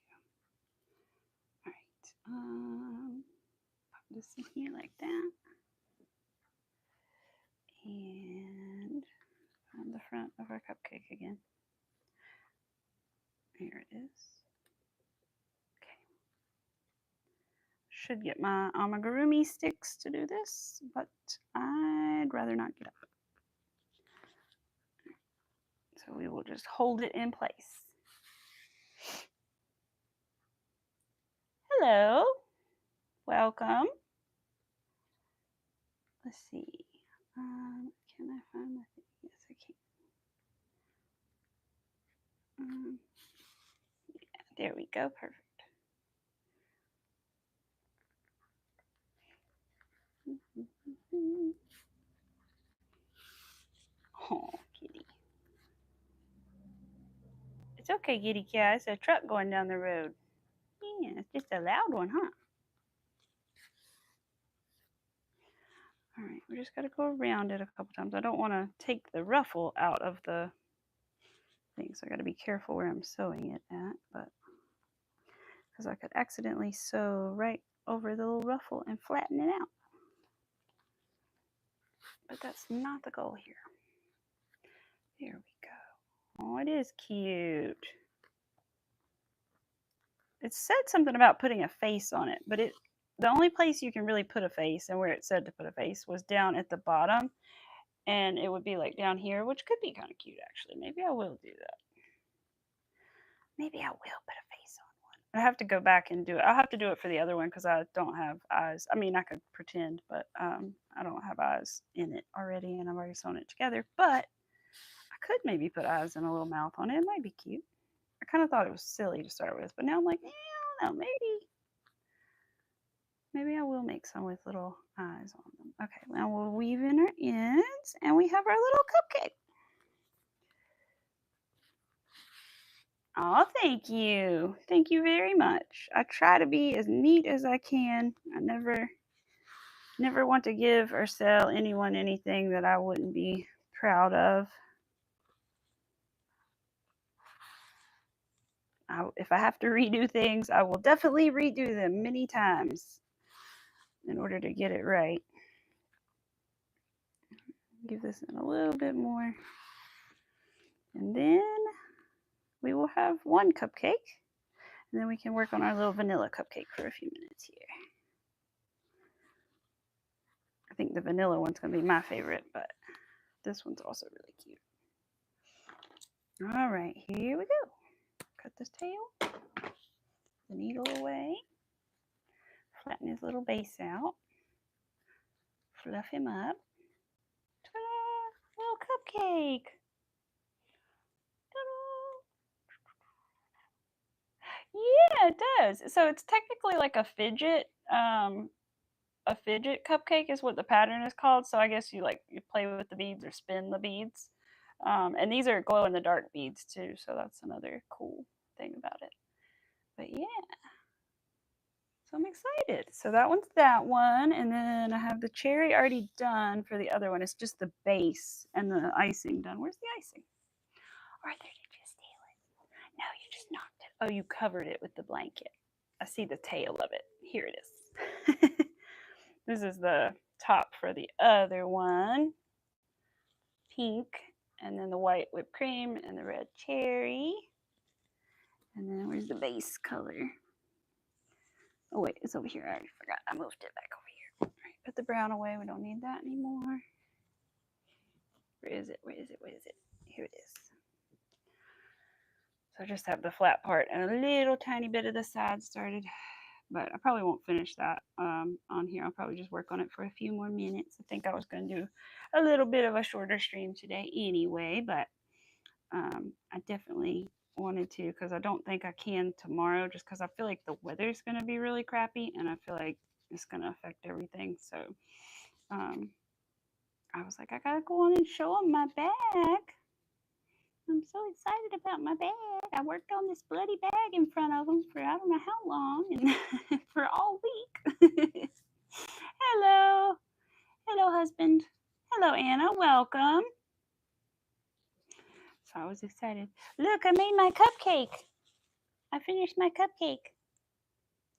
All right. Pop this in here like that. And on the front of our cupcake again. Here it is. Okay. Should get my amigurumi sticks to do this, but I'd rather not get up. So we will just hold it in place. Hello. Welcome. Let's see. Can I find my thing? Yes, I can. Yeah, there we go. Perfect. Oh, kitty. It's okay, kitty cat. It's a truck going down the road. Yeah, it's just a loud one, huh? All right, we just got to go around it a couple times. I don't want to take the ruffle out of the thing, so I got to be careful where I'm sewing it at, but because I could accidentally sew right over the little ruffle and flatten it out. But that's not the goal here. There we go. Oh, it is cute. It said something about putting a face on it, but the only place you can really put a face and where it said to put a face was down at the bottom, and it would be like down here, which could be kind of cute actually. Maybe I will do that. Maybe I will put a face on one. I have to go back and do it. I'll have to do it for the other one because I don't have eyes. I mean, I could pretend, but I don't have eyes in it already, and I've already sewn it together. But I could maybe put eyes and a little mouth on it. It might be cute. I kind of thought it was silly to start with, but now I'm like, I don't know, maybe I will make some with little eyes on them. Okay, now we'll weave in our ends, and we have our little cupcake. Oh, thank you. Thank you very much. I try to be as neat as I can. I never want to give or sell anyone anything that I wouldn't be proud of. If I have to redo things, I will definitely redo them many times in order to get it right. Give this in a little bit more. And then we will have one cupcake. And then we can work on our little vanilla cupcake for a few minutes here. I think the vanilla one's going to be my favorite, but this one's also really cute. All right, here we go. Cut this tail, the needle away, flatten his little base out, fluff him up. Ta-da! Little cupcake. Ta-da! Yeah, it does. So it's technically like a fidget. A fidget cupcake is what the pattern is called. So I guess you play with the beads or spin the beads. And these are glow in the dark beads too. So that's another cool thing about it. But yeah. So I'm excited. So that one's that one. And then I have the cherry already done for the other one. It's just the base and the icing done. Where's the icing? Or did you just steal it? No, you just knocked it. Oh, you covered it with the blanket. I see the tail of it. Here it is. This is the top for the other one. Pink. And then the white whipped cream and the red cherry. And then where's the base color? Oh wait, it's over here. I already forgot. I moved it back over here. All right. Put the brown away. We don't need that anymore. Where is it? Where is it? Where is it? Here it is. So I just have the flat part and a little tiny bit of the side started. But I probably won't finish that on here. I'll probably just work on it for a few more minutes. I think I was going to do a little bit of a shorter stream today anyway, but I definitely wanted to because I don't think I can tomorrow just because I feel like the weather's going to be really crappy and I feel like it's going to affect everything. So I was like, I got to go on and show them my bag. I'm so excited about my bag. I worked on this bloody bag in front of them for I don't know how long and for all week. Hello. Hello, husband. Hello, Anna. Welcome. So I was excited. Look, I made my cupcake. I finished my cupcake.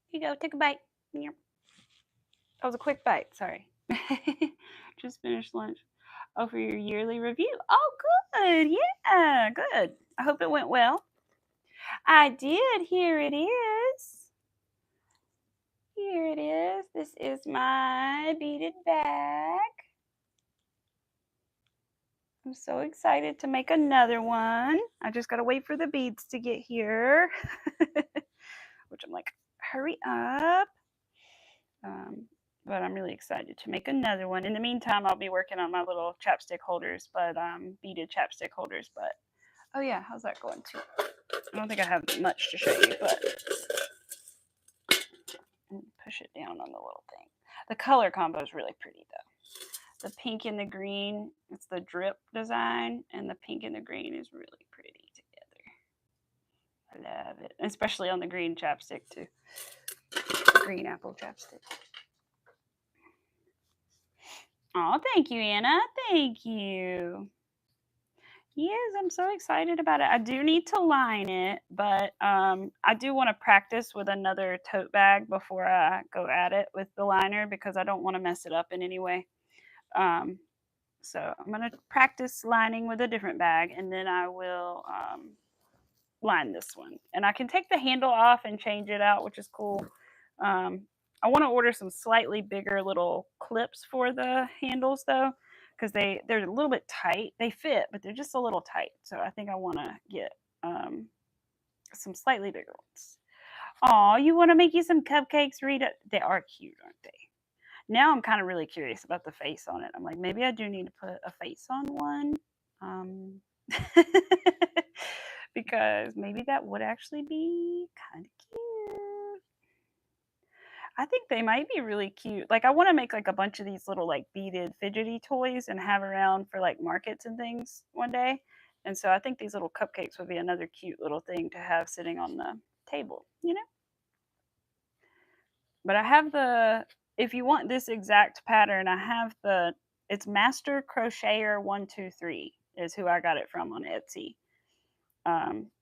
Here you go. Take a bite. That was a quick bite. Sorry. Just finished lunch. Oh, for your yearly review. Oh, good. Yeah, good. I hope it went well. I did. Here it is. Here it is. This is my beaded bag. I'm so excited to make another one. I just got to wait for the beads to get here, which I'm like, hurry up. But I'm really excited to make another one. In the meantime, I'll be working on my little chapstick holders, but beaded chapstick holders. But oh yeah, how's that going too? I don't think I have much to show you, but push it down on the little thing. The color combo is really pretty though. The pink and the green, it's the drip design, and the pink and the green is really pretty together. I love it, especially on the green chapstick too. Green apple chapstick. Oh, thank you, Anna. Thank you. Yes, I'm so excited about it. I do need to line it, but I do want to practice with another tote bag before I go at it with the liner because I don't want to mess it up in any way. So I'm going to practice lining with a different bag, and then I will line this one. And I can take the handle off and change it out, which is cool. I want to order some slightly bigger little clips for the handles though, because they're a little bit tight. They fit, but they're just a little tight. So I think I want to get some slightly bigger ones. Oh, you want to make you some cupcakes, Rita? They are cute, aren't they? Now I'm kind of really curious about the face on it. I'm like, maybe I do need to put a face on one. Because maybe that would actually be kind of cute. I think they might be really cute. Like I want to make like a bunch of these little like beaded fidgety toys and have around for like markets and things one day. And so I think these little cupcakes would be another cute little thing to have sitting on the table, you know? But I have if you want this exact pattern, I have it's Master Crocheter 123 is who I got it from on Etsy.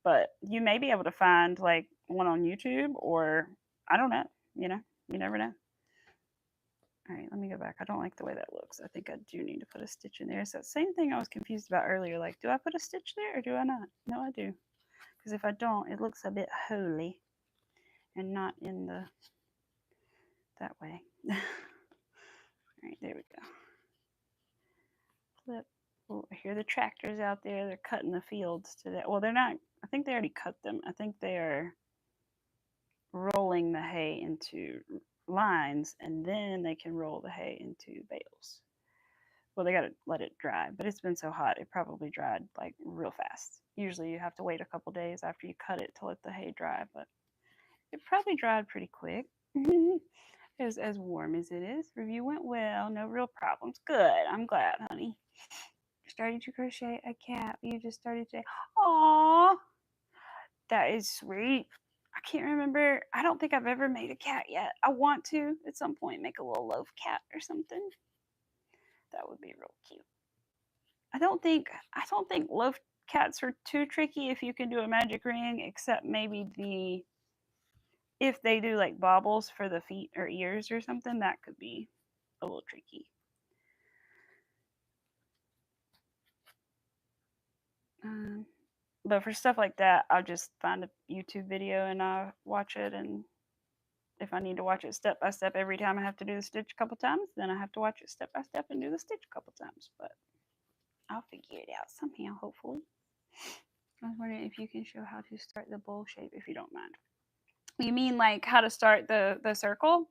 But you may be able to find like one on YouTube or I don't know, you never know. All right, let me go back. I don't like the way that looks. I think I do need to put a stitch in there. So same thing I was confused about earlier. Like, do I put a stitch there or do I not? No, I do. Because if I don't, it looks a bit holy and not in that way. All right, there we go. Flip. Oh, I hear the tractors out there. They're cutting the fields today. Well, they're not. I think they already cut them. I think they are rolling the hay into lines and then they can roll the hay into bales. Well, they got to let it dry, but it's been so hot it probably dried like real fast. Usually you have to wait a couple days after you cut it to let the hay dry, but it probably dried pretty quick. It's as warm as it is. Review went well, no real problems. Good, I'm glad, honey. Starting to crochet a cap. You just started today. Aww, that is sweet. I can't remember. I don't think I've ever made a cat yet. I want to at some point make a little loaf cat or something. That would be real cute. I don't think loaf cats are too tricky if you can do a magic ring, except maybe if they do like baubles for the feet or ears or something, that could be a little tricky. But for stuff like that, I'll just find a YouTube video and I'll watch it and If I need to watch it step by step every time I have to do the stitch a couple times, then I have to watch it step by step and do the stitch a couple times. But I'll figure it out somehow, hopefully. I was wondering if you can show how to start the bowl shape, if you don't mind. You mean like how to start the circle?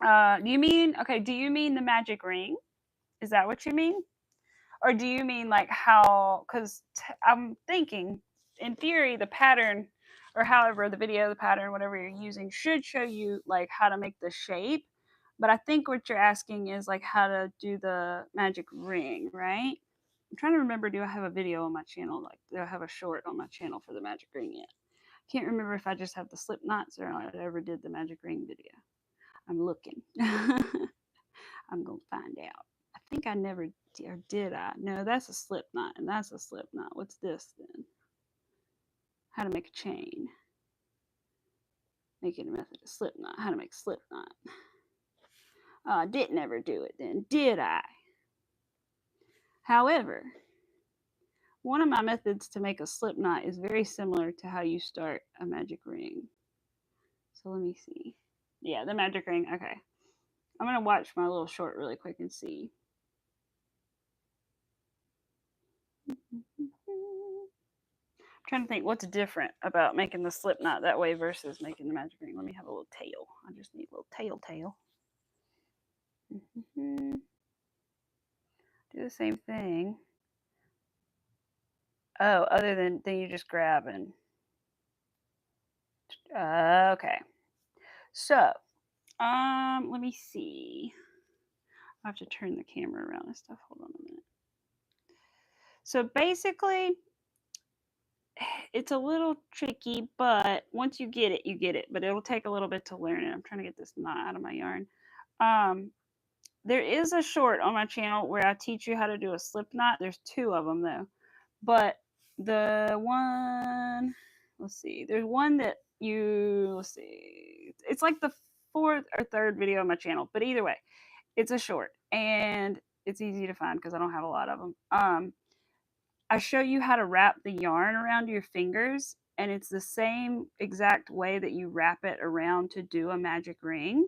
Do you mean the magic ring? Is that what you mean? Or do you mean like how, because I'm thinking in theory the pattern, or however the video, the pattern, whatever you're using, should show you like how to make the shape. But I think what you're asking is like how to do the magic ring, right? I'm trying to remember, do I have a video on my channel? Like, do I have a short on my channel for the magic ring yet? Can't remember if I just have the slip knots or I ever did the magic ring video. I'm looking. I'm going to find out. I think I never did, or did I? No, that's a slip knot, and that's a slip knot. What's this then? How to make a chain. Making a method of slip knot. How to make slip knot. I didn't ever do it then, did I? However, one of my methods to make a slip knot is very similar to how you start a magic ring. So let me see. Yeah, the magic ring. Okay. I'm going to watch my little short really quick and see. I'm trying to think what's different about making the slip knot that way versus making the magic ring. Let me have a little tail. I just need a little tail. Do the same thing. Oh, other than you just grab and okay. So, let me see. I have to turn the camera around and stuff. Hold on a minute. So basically, it's a little tricky, but once you get it, you get it. But it'll take a little bit to learn it. I'm trying to get this knot out of my yarn. There is a short on my channel where I teach you how to do a slip knot. There's 2 of them though. But the one, let's see, there's one that let's see, it's like the 4th or 3rd video on my channel. But either way, it's a short and it's easy to find because I don't have a lot of them. I show you how to wrap the yarn around your fingers, and it's the same exact way that you wrap it around to do a magic ring.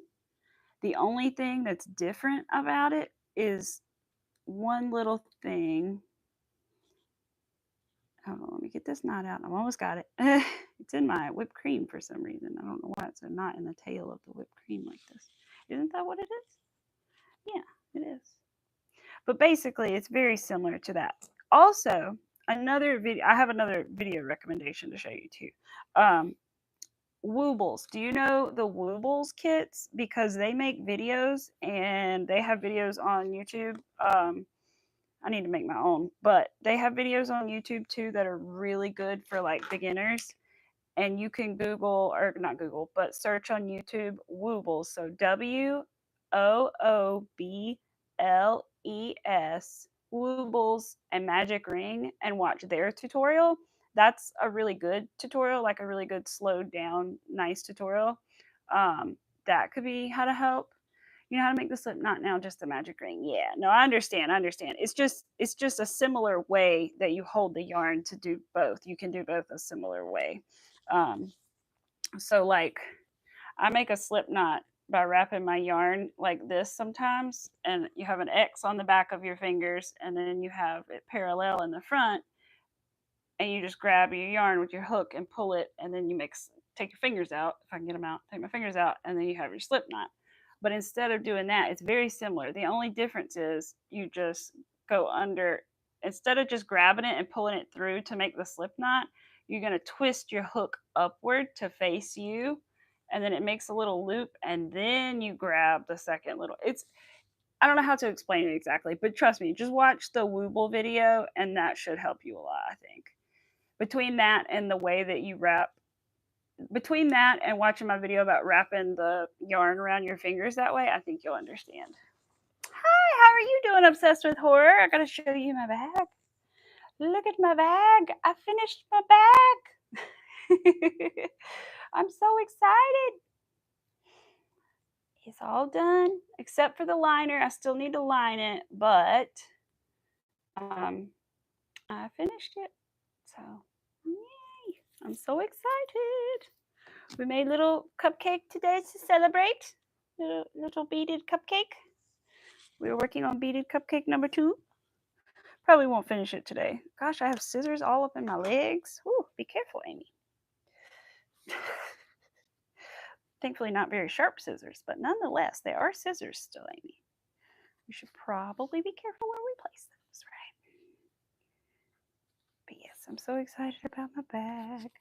The only thing that's different about it is one little thing. Hold on, let me get this knot out. I've almost got it. It's in my whipped cream for some reason. I don't know why it's a knot in the tail of the whipped cream like this. Isn't that what it is? Yeah, it is. But basically, it's very similar to that. Also, another video, I have another video recommendation to show you too. Woobles. Do you know the Woobles kits? Because they make videos and they have videos on YouTube. I need to make my own, but they have videos on YouTube too that are really good for like beginners. And you can Google, or not Google, but search on YouTube Woobles. So WOOBLES, Woobles and Magic Ring, and watch their tutorial. That's a really good tutorial, like a really good slowed down, nice tutorial. That could be how to help. You know how to make the slip knot now, just a magic ring. Yeah, no, I understand. It's just a similar way that you hold the yarn to do both. You can do both a similar way. So like I make a slip knot by wrapping my yarn like this sometimes, and you have an X on the back of your fingers, and then you have it parallel in the front, and you just grab your yarn with your hook and pull it, and then you take your fingers out. If I can get them out, take my fingers out, and then you have your slip knot. But instead of doing that, it's very similar. The only difference is you just go under, instead of just grabbing it and pulling it through to make the slip knot, you're going to twist your hook upward to face you, and then it makes a little loop, and then you grab the second little. I don't know how to explain it exactly, but trust me, just watch the Wooble video, and that should help you a lot, I think. Between that and the way that you wrap, between that and watching my video about wrapping the yarn around your fingers that way, I think you'll understand. Hi, how are you doing, Obsessed with Horror? I gotta show you my bag. Look at my bag. I finished my bag. I'm so excited. It's all done except for the liner. I still need to line it, but I finished it. So, yay. I'm so excited. We made little cupcake today to celebrate. Little beaded cupcake. We were working on beaded cupcake number 2. Probably won't finish it today. Gosh, I have scissors all up in my legs. Ooh, be careful, Amy. Thankfully not very sharp scissors, but nonetheless, they are scissors still, Amy. We should probably be careful where we place those, right? But yes, I'm so excited about my bag.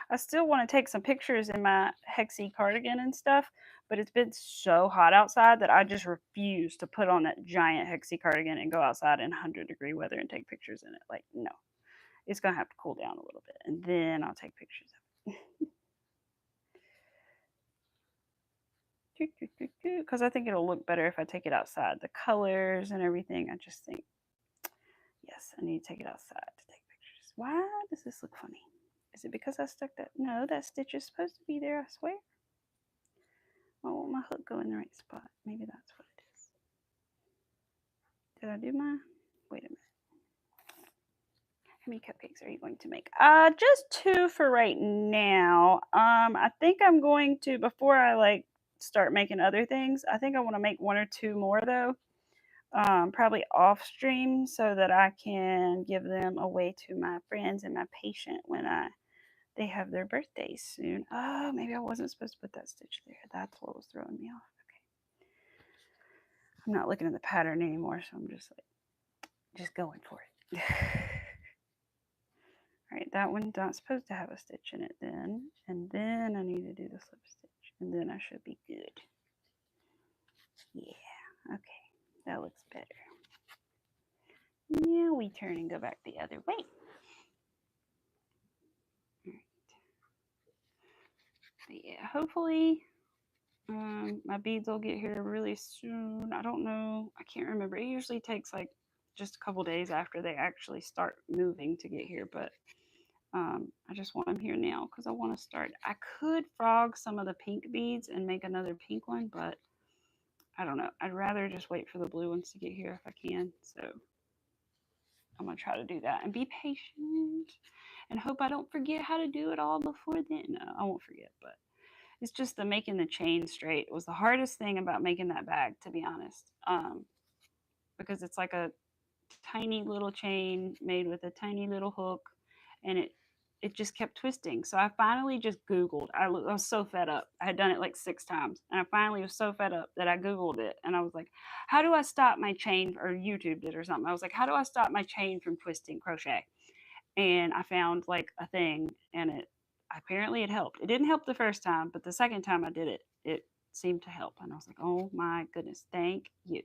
I still want to take some pictures in my hexy cardigan and stuff, but it's been so hot outside that I just refuse to put on that giant hexy cardigan and go outside in 100-degree weather and take pictures in it. Like, no. It's going to have to cool down a little bit, and then I'll take pictures of it. Because I think it'll look better if I take it outside. The colors and everything, I just think, yes, I need to take it outside to take pictures. Why does this look funny? Is it because I stuck that? No, that stitch is supposed to be there, I swear. Why won't my hook go in the right spot? Maybe that's what it is. Did I do my? Wait a minute. How many cupcakes are you going to make? Just 2 for right now. I think I'm going to, before I start making other things, I think I want to make 1 or 2 more though. Probably off stream so that I can give them away to my friends and my patient when they have their birthdays soon. Oh, maybe I wasn't supposed to put that stitch there. That's what was throwing me off. Okay. I'm not looking at the pattern anymore, so I'm just going for it. All right, that one's not supposed to have a stitch in it then. And then I need to do the slip stitch. And then I should be good. Yeah, okay. That looks better. Now we turn and go back the other way. All right. But yeah, hopefully my beads will get here really soon. I don't know. I can't remember. It usually takes just a couple days after they actually start moving to get here. But I just want them here now because I want to start. I could frog some of the pink beads and make another pink one, but I don't know. I'd rather just wait for the blue ones to get here if I can. So I'm going to try to do that and be patient and hope I don't forget how to do it all before then. No, I won't forget, but it's just the making the chain straight was the hardest thing about making that bag, to be honest, because it's like a tiny little chain made with a tiny little hook, and it just kept twisting. So I finally just Googled. I was so fed up. I had done it like 6 times, and I finally was so fed up that I Googled it, and I was like, how do I stop my chain, or YouTubed it or something. I was like, how do I stop my chain from twisting crochet? And I found like a thing, and it helped. It didn't help the first time, but the second time I did it, it seemed to help. And I was like, oh my goodness, thank you.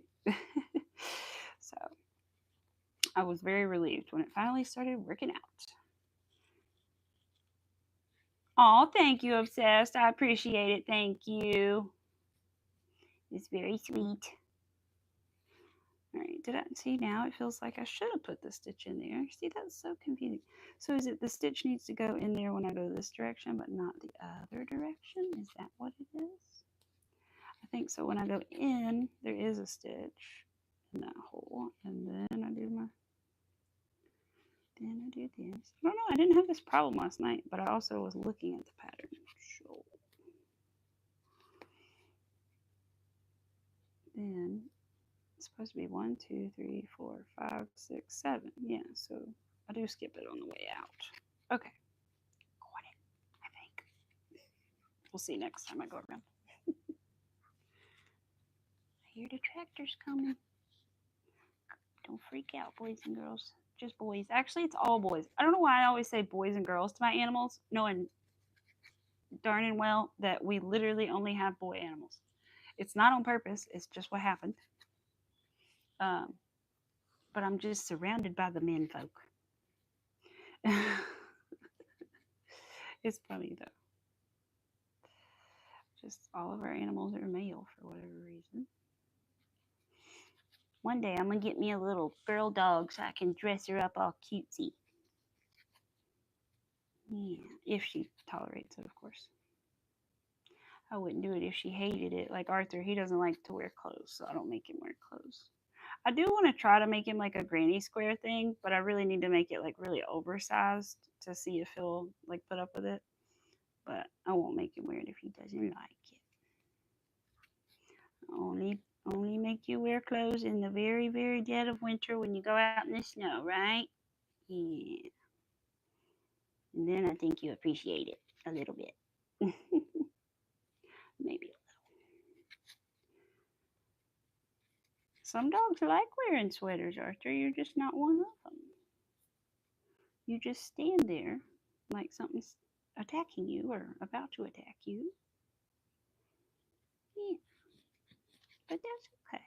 So I was very relieved when it finally started working out. Oh, thank you, Obsessed. I appreciate it. Thank you. It's very sweet. All right, did I see now? It feels like I should have put the stitch in there. See, that's so confusing. So is it the stitch needs to go in there when I go this direction, but not the other direction? Is that what it is? I think so. When I go in, there is a stitch in that hole, and then I do this. I don't know. I didn't have this problem last night, but I also was looking at the pattern. So then it's supposed to be 1, 2, 3, 4, 5, 6, 7. Yeah, so I do skip it on the way out. Okay. Got it, I think. We'll see next time I go around. I hear the tractors coming. Don't freak out, boys and girls. Just boys. Actually, it's all boys. I don't know why I always say boys and girls to my animals, knowing darn and well that we literally only have boy animals. It's not on purpose. It's just what happened. But I'm just surrounded by the men folk. It's funny though. Just all of our animals are male for whatever reason. One day I'm gonna get me a little girl dog so I can dress her up all cutesy. Yeah, if she tolerates it, of course. I wouldn't do it if she hated it. Like Arthur, he doesn't like to wear clothes, so I don't make him wear clothes. I do want to try to make him like a granny square thing, but I really need to make it like really oversized to see if he'll like put up with it. but I won't make him wear it if he doesn't like it. Only make you wear clothes in the very, very dead of winter when you go out in the snow, right? Yeah. And then I think you appreciate it a little bit. Maybe a little. Some dogs like wearing sweaters, Arthur. You're just not one of them. You just stand there like something's attacking you or about to attack you. Yeah, but that's okay.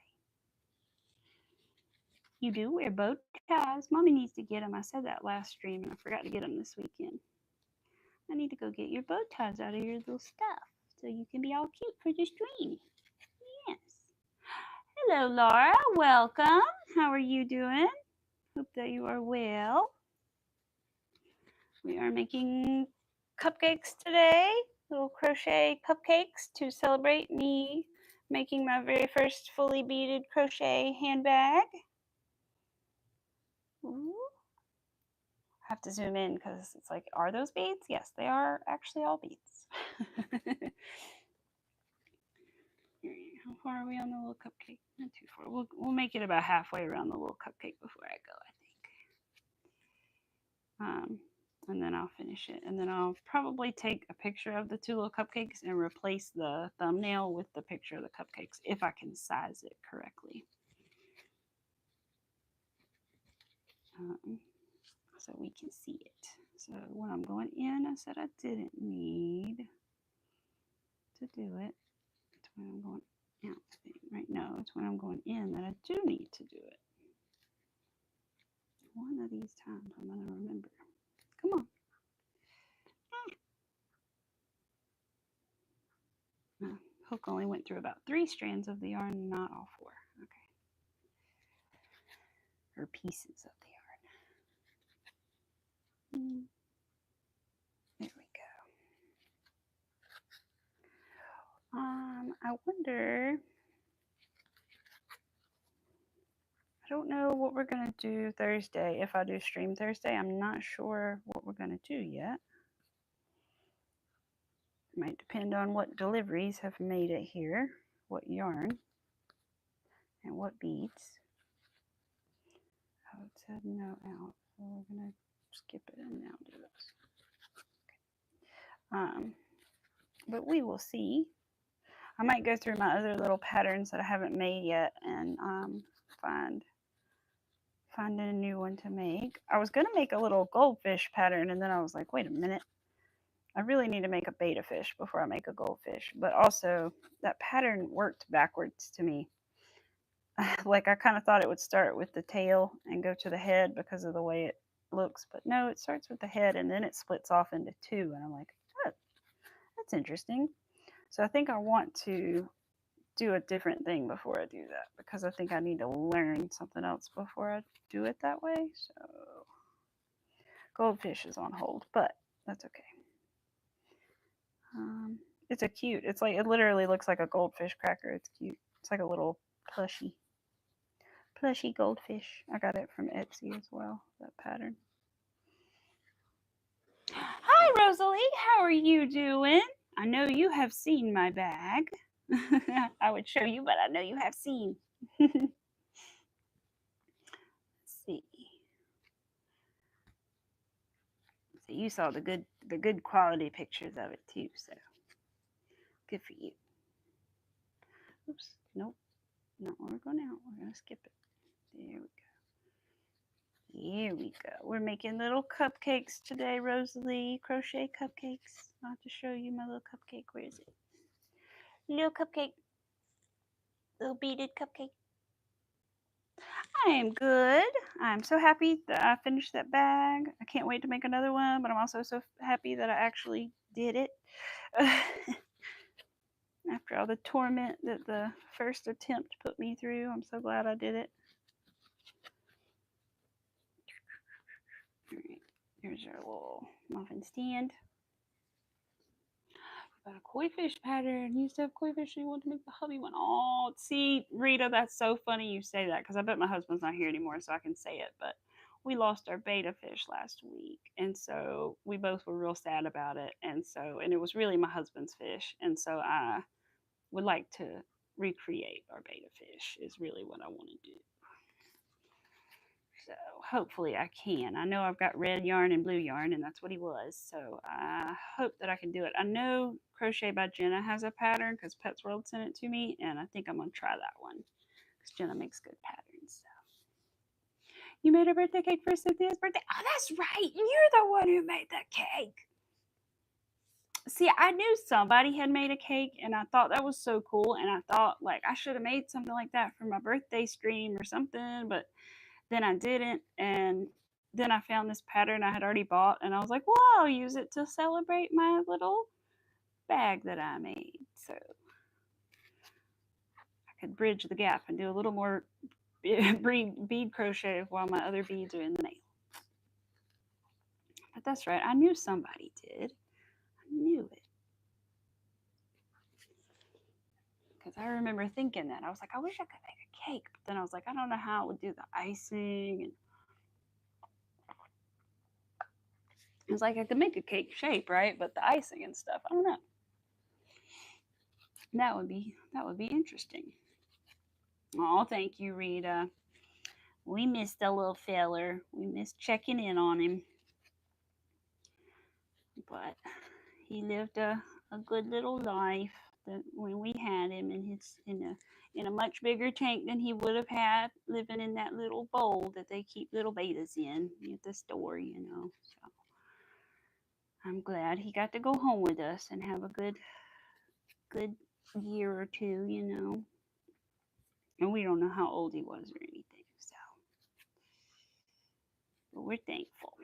You do wear bow ties. Mommy needs to get them. I said that last stream and I forgot to get them this weekend. I need to go get your bow ties out of your little stuff so you can be all cute for the stream. Yes. Hello, Laura. Welcome. How are you doing? Hope that you are well. We are making cupcakes today, little crochet cupcakes to celebrate me making my very first fully beaded crochet handbag. Ooh. I have to zoom in because it's like, are those beads? Yes, they are actually all beads. How far are we on the little cupcake? Not too far. We'll make it about halfway around the little cupcake before I go, I think. And then I'll finish it. And then I'll probably take a picture of the two little cupcakes and replace the thumbnail with the picture of the cupcakes if I can size it correctly. So we can see it. So when I'm going in, I said I didn't need to do it. It's when I'm going out. Right now, it's when I'm going in that I do need to do it. One of these times I'm going to remember. Come on. Hook only went through about 3 strands of the yarn, not all 4. Okay. Or pieces of the yarn. There we go. I wonder, I don't know what we're going to do Thursday. If I do stream Thursday, I'm not sure what we're going to do yet. It might depend on what deliveries have made it here, what yarn, and what beads. Oh, it said no out, so we're going to skip it and now do this. Okay. But we will see. I might go through my other little patterns that I haven't made yet and find a new one to make. I was going to make a little goldfish pattern, and then I was like, wait a minute. I really need to make a betta fish before I make a goldfish. But also, that pattern worked backwards to me. Like, I kind of thought it would start with the tail and go to the head because of the way it looks. But no, it starts with the head, and then it splits off into 2. And I'm like, oh, that's interesting. So I think I want to do a different thing before I do that because I think I need to learn something else before I do it that way. So goldfish is on hold, but that's okay. It's a cute. It's like, it literally looks like a goldfish cracker. It's cute. It's like a little plushy goldfish. I got it from Etsy as well, that pattern. Hi, Rosalie. How are you doing? I know you have seen my bag. I would show you, but I know you have seen. Let's see. So you saw the good quality pictures of it too, so good for you. Oops, nope, not where we're going now. We're gonna skip it. There we go. Here we go. We're making little cupcakes today, Rosalie. Crochet cupcakes. I'll have to show you my little cupcake. Where is it? Little cupcake. Little beaded cupcake. I am good. I'm so happy that I finished that bag. I can't wait to make another one, but I'm also so happy that I actually did it. After all the torment that the first attempt put me through, I'm so glad I did it. All right, here's our little muffin stand. Got a koi fish pattern. You used to have koi fish and you want to make the hubby one. Oh, see, Rita, that's so funny you say that because I bet my husband's not here anymore so I can say it. But we lost our beta fish last week, and so we both were real sad about it. And it was really my husband's fish, and so I would like to recreate our beta fish is really what I want to do. So hopefully I can. I know I've got red yarn and blue yarn, and that's what he was. So I hope that I can do it. I know Crochet by Jenna has a pattern because Pets World sent it to me, and I think I'm going to try that one because Jenna makes good patterns. So. You made a birthday cake for Cynthia's birthday? Oh, that's right. You're the one who made the cake. See, I knew somebody had made a cake, and I thought that was so cool. And I thought, like, I should have made something like that for my birthday stream or something, but then I didn't. And then I found this pattern I had already bought, and I was like, well, I'll use it to celebrate my little bag that I made. So I could bridge the gap and do a little more bead crochet while my other beads are in the nail. But that's right. I knew somebody did. I knew it. Because I remember thinking that. I was like, I wish I could make a cake. But then I was like, I don't know how it would do the icing. And it was like I could make a cake shape, right? But the icing and stuff, I don't know. That would be interesting. Oh, thank you, Rita. We missed a little feller. We missed checking in on him. But he lived a good little life that when we had him in a much bigger tank than he would have had living in that little bowl that they keep little betas in at the store, So I'm glad he got to go home with us and have a good year or two. And we don't know how old he was or anything, so but we're thankful.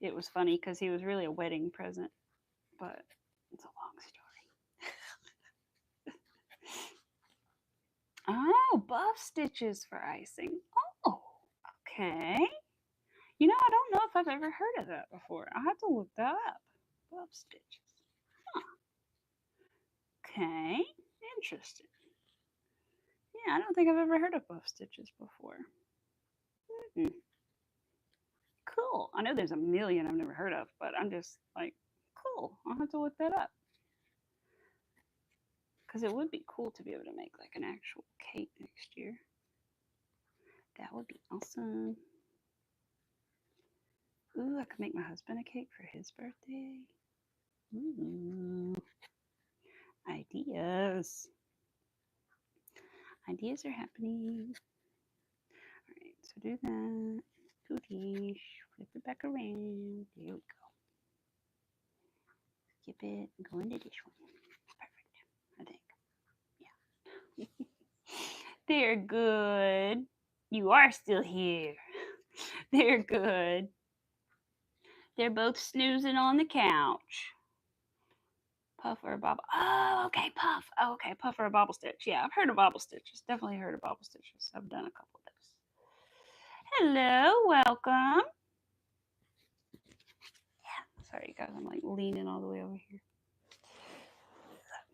It was funny because he was really a wedding present, but it's a long story. Oh, buff stitches for icing. Oh, okay. I don't know if I've ever heard of that before. I'll have to look that up. Buff stitches. Huh. Okay, interesting. Yeah, I don't think I've ever heard of buff stitches before. Mm-hmm. Cool. I know there's a million I've never heard of, but I'm just like, cool. I'll have to look that up. Because it would be cool to be able to make like an actual cake next year. That would be awesome. Ooh, I could make my husband a cake for his birthday. Ooh. Ideas. Ideas are happening. All right, so do that. Goodish. Flip it back around. There we go. Skip it. Go into this one. Perfect, I think. Yeah. They're good. You are still here. They're good. They're both snoozing on the couch. Puff or a bobble. Oh, okay, puff. Oh, okay, puff or a bobble stitch. Yeah, I've heard of bobble stitches. Definitely heard of bobble stitches. I've done a couple of those. Hello, welcome. Yeah, sorry guys, I'm like leaning all the way over here.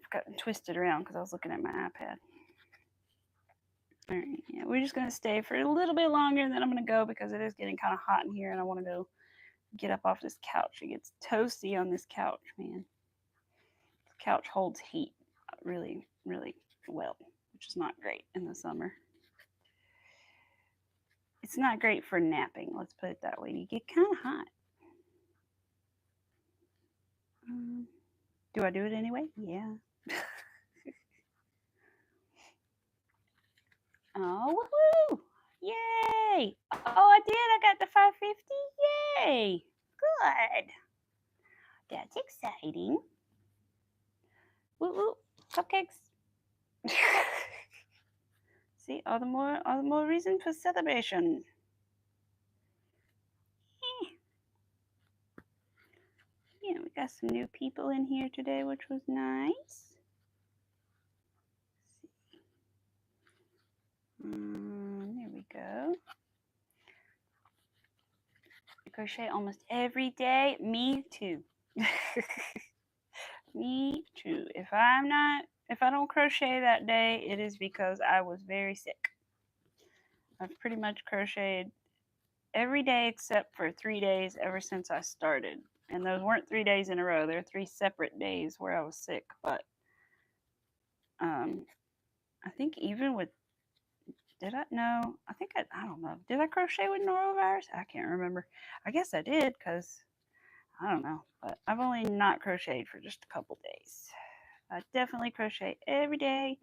I've gotten twisted around because I was looking at my iPad. All right, yeah, we're just gonna stay for a little bit longer, and then I'm gonna go because it is getting kind of hot in here, and I want to go get up off this couch. It gets toasty on this couch, man. The couch holds heat really, really well, which is not great in the summer. It's not great for napping, let's put it that way. You get kind of hot. Do I do it anyway? Yeah. Oh, woohoo! Yay! Oh, I did. I got the 550. Yay! Good. That's exciting. Woo woo! Cupcakes. See, all the more reason for celebration. Yeah, we got some new people in here today, which was nice. There we go. I crochet almost every day. Me too. Me too. If I don't crochet that day, it is because I was very sick. I've pretty much crocheted every day except for 3 days ever since I started. And those weren't 3 days in a row. They're 3 separate days where I was sick. But I think even with, did I? No, I don't know. Did I crochet with norovirus? I can't remember. I guess I did because I don't know. But I've only not crocheted for just a couple days. I definitely crochet every day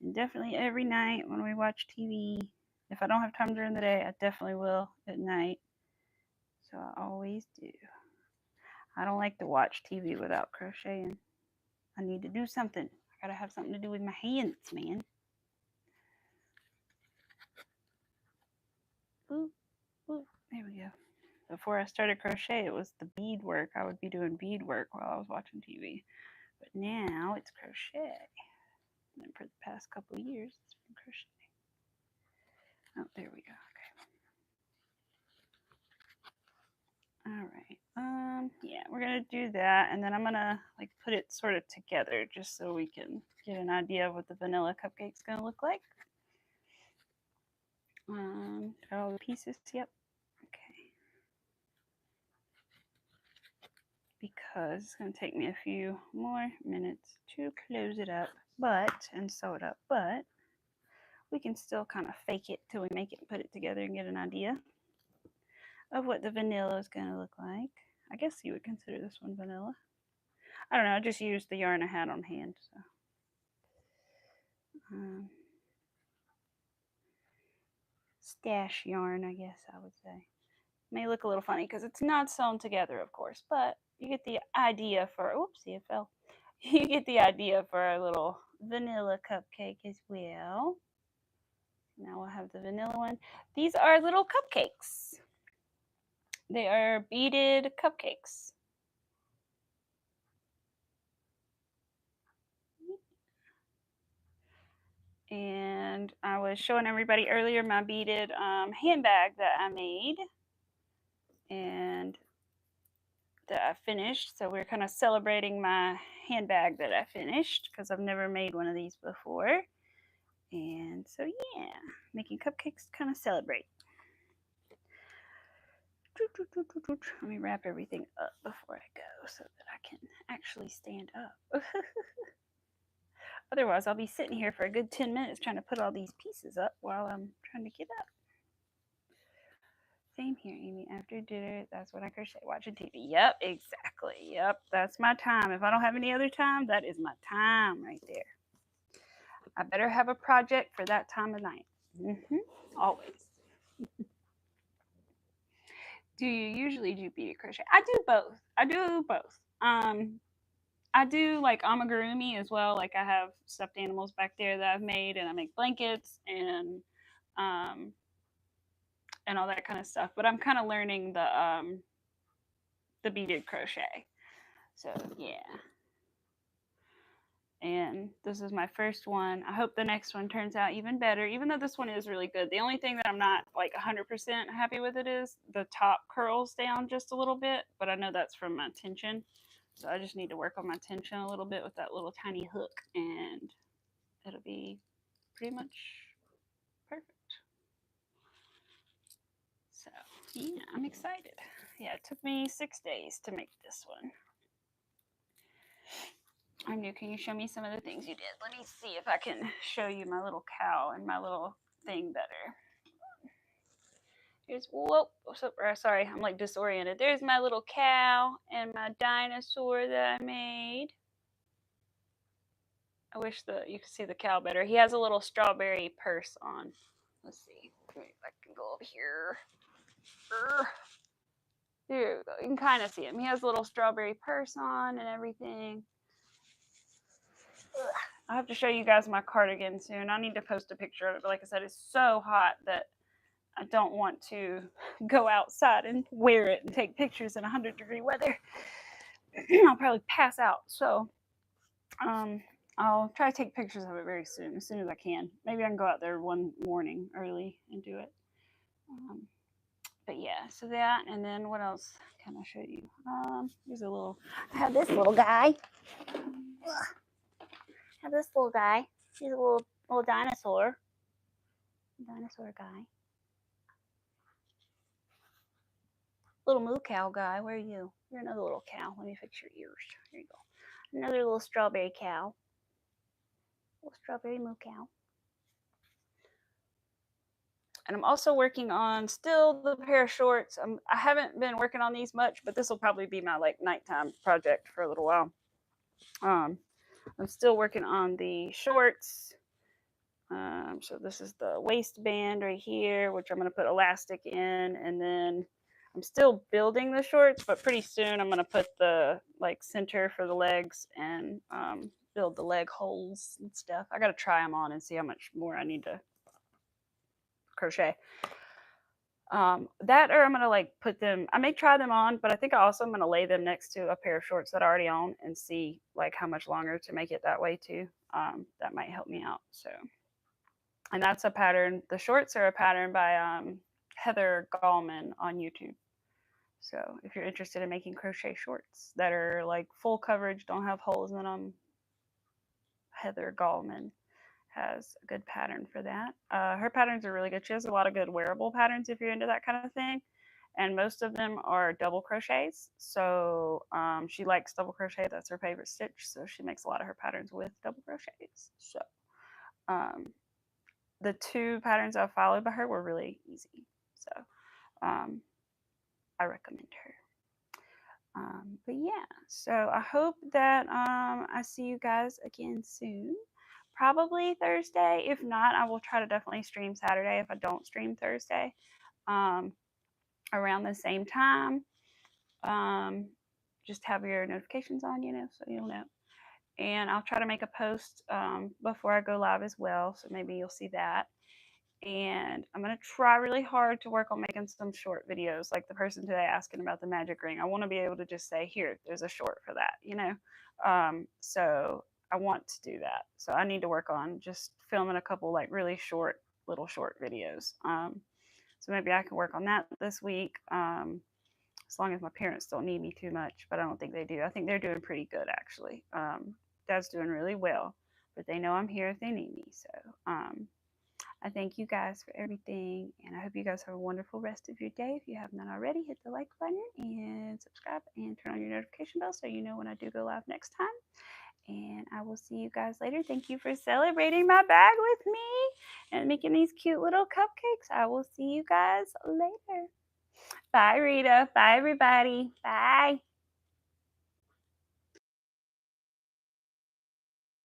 and definitely every night when we watch TV. If I don't have time during the day, I definitely will at night. So I always do. I don't like to watch TV without crocheting. I need to do something. I gotta have something to do with my hands, man. Ooh, ooh, there we go. Before I started crochet, it was the bead work. I would be doing bead work while I was watching TV. But now it's crochet. And for the past couple of years, it's been crochet. Oh, there we go. Okay. All right. Yeah, we're gonna do that, and then I'm gonna like put it sort of together just so we can get an idea of what the vanilla cupcake's gonna look like. Got all the pieces. Yep. Okay. Because it's gonna take me a few more minutes to close it up, and sew it up, but we can still kind of fake it till we make it and put it together and get an idea of what the vanilla is gonna look like. I guess you would consider this one vanilla. I don't know. I just used the yarn I had on hand, so. Stash yarn, I guess I would say. May look a little funny because it's not sewn together, of course, but you get the idea for, oopsie, it fell. You get the idea for our little vanilla cupcake as well. Now we'll have the vanilla one. These are little cupcakes. They are beaded cupcakes. And I was showing everybody earlier my beaded handbag that I made and that I finished. So we're kind of celebrating my handbag that I finished because I've never made one of these before. And so yeah, making cupcakes to kind of celebrate. Let me wrap everything up before I go so that I can actually stand up. Otherwise, I'll be sitting here for a good 10 minutes trying to put all these pieces up while I'm trying to get up. Same here, Amy. After dinner, that's when I crochet, watching TV. Yep, exactly. Yep, that's my time. If I don't have any other time, that is my time right there. I better have a project for that time of night. Always. Do you usually do beaded crochet? I do both. I do like amigurumi as well. Like I have stuffed animals back there that I've made, and I make blankets and all that kind of stuff. But I'm kind of learning the beaded crochet. So yeah. And this is my first one. I hope the next one turns out even better, even though this one is really good. The only thing that I'm not like 100% happy with it is the top curls down just a little bit, but I know that's from my tension. So I just need to work on my tension a little bit with that little tiny hook, and it'll be pretty much perfect. So yeah, I'm excited. Yeah, it took me 6 days to make this one. I'm new. Can you show me some of the things you did? Let me see if I can show you my little cow and my little thing better. Here's, whoa, sorry, I'm like disoriented. There's my little cow and my dinosaur that I made. I wish you could see the cow better. He has a little strawberry purse on. Let's see if I can go over here. There we go. You can kind of see him. He has a little strawberry purse on and everything. I'll have to show you guys my cardigan soon. I need to post a picture of it, but like I said, it's so hot that I don't want to go outside and wear it and take pictures in 100-degree weather. I'll probably pass out. So I'll try to take pictures of it very soon, as I can. Maybe I can go out there one morning early and do it. But yeah, so that, and then what else can I show you? Here's a little, I have this little guy. He's a little dinosaur guy. Little moo cow guy, where are you? You're another little cow. Let me fix your ears. Here you go. Another little strawberry cow. Little strawberry moo cow. And I'm also working on still the pair of shorts. I haven't been working on these much, but this will probably be my like nighttime project for a little while. I'm still working on the shorts. So this is the waistband right here, which I'm going to put elastic in, and then I'm still building the shorts, but pretty soon I'm going to put the like center for the legs and build the leg holes and stuff. I got to try them on and see how much more I need to crochet. That, or I'm gonna like put them, I may try them on, but I think I also am gonna lay them next to a pair of shorts that I already own and see like how much longer to make it that way too. That might help me out. So, and that's a pattern. The shorts are a pattern by Heather Gallman on YouTube. So if you're interested in making crochet shorts that are like full coverage, don't have holes in them, Heather Gallman has a good pattern for that. Her patterns are really good. She has a lot of good wearable patterns if you're into that kind of thing. And most of them are double crochets. So she likes double crochet. That's her favorite stitch. So she makes a lot of her patterns with double crochets. So the two patterns I followed by her were really easy. So I recommend her. But yeah, so I hope that I see you guys again soon. Probably Thursday. If not, I will try to definitely stream Saturday if I don't stream Thursday. Around the same time. Just have your notifications on, so you'll know. And I'll try to make a post before I go live as well, so maybe you'll see that. And I'm going to try really hard to work on making some short videos, like the person today asking about the magic ring. I want to be able to just say, here, there's a short for that, So I want to do that. So I need to work on just filming a couple like really short, little short videos. So maybe I can work on that this week, as long as my parents don't need me too much, but I don't think they do. I think they're doing pretty good, actually. Dad's doing really well, but they know I'm here if they need me. So I thank you guys for everything, and I hope you guys have a wonderful rest of your day. If you have not already, hit the like button and subscribe and turn on your notification bell so you know when I do go live next time. And I will see you guys later. Thank you for celebrating my bag with me and making these cute little cupcakes. I will see you guys later. Bye, Rita. Bye, everybody. Bye.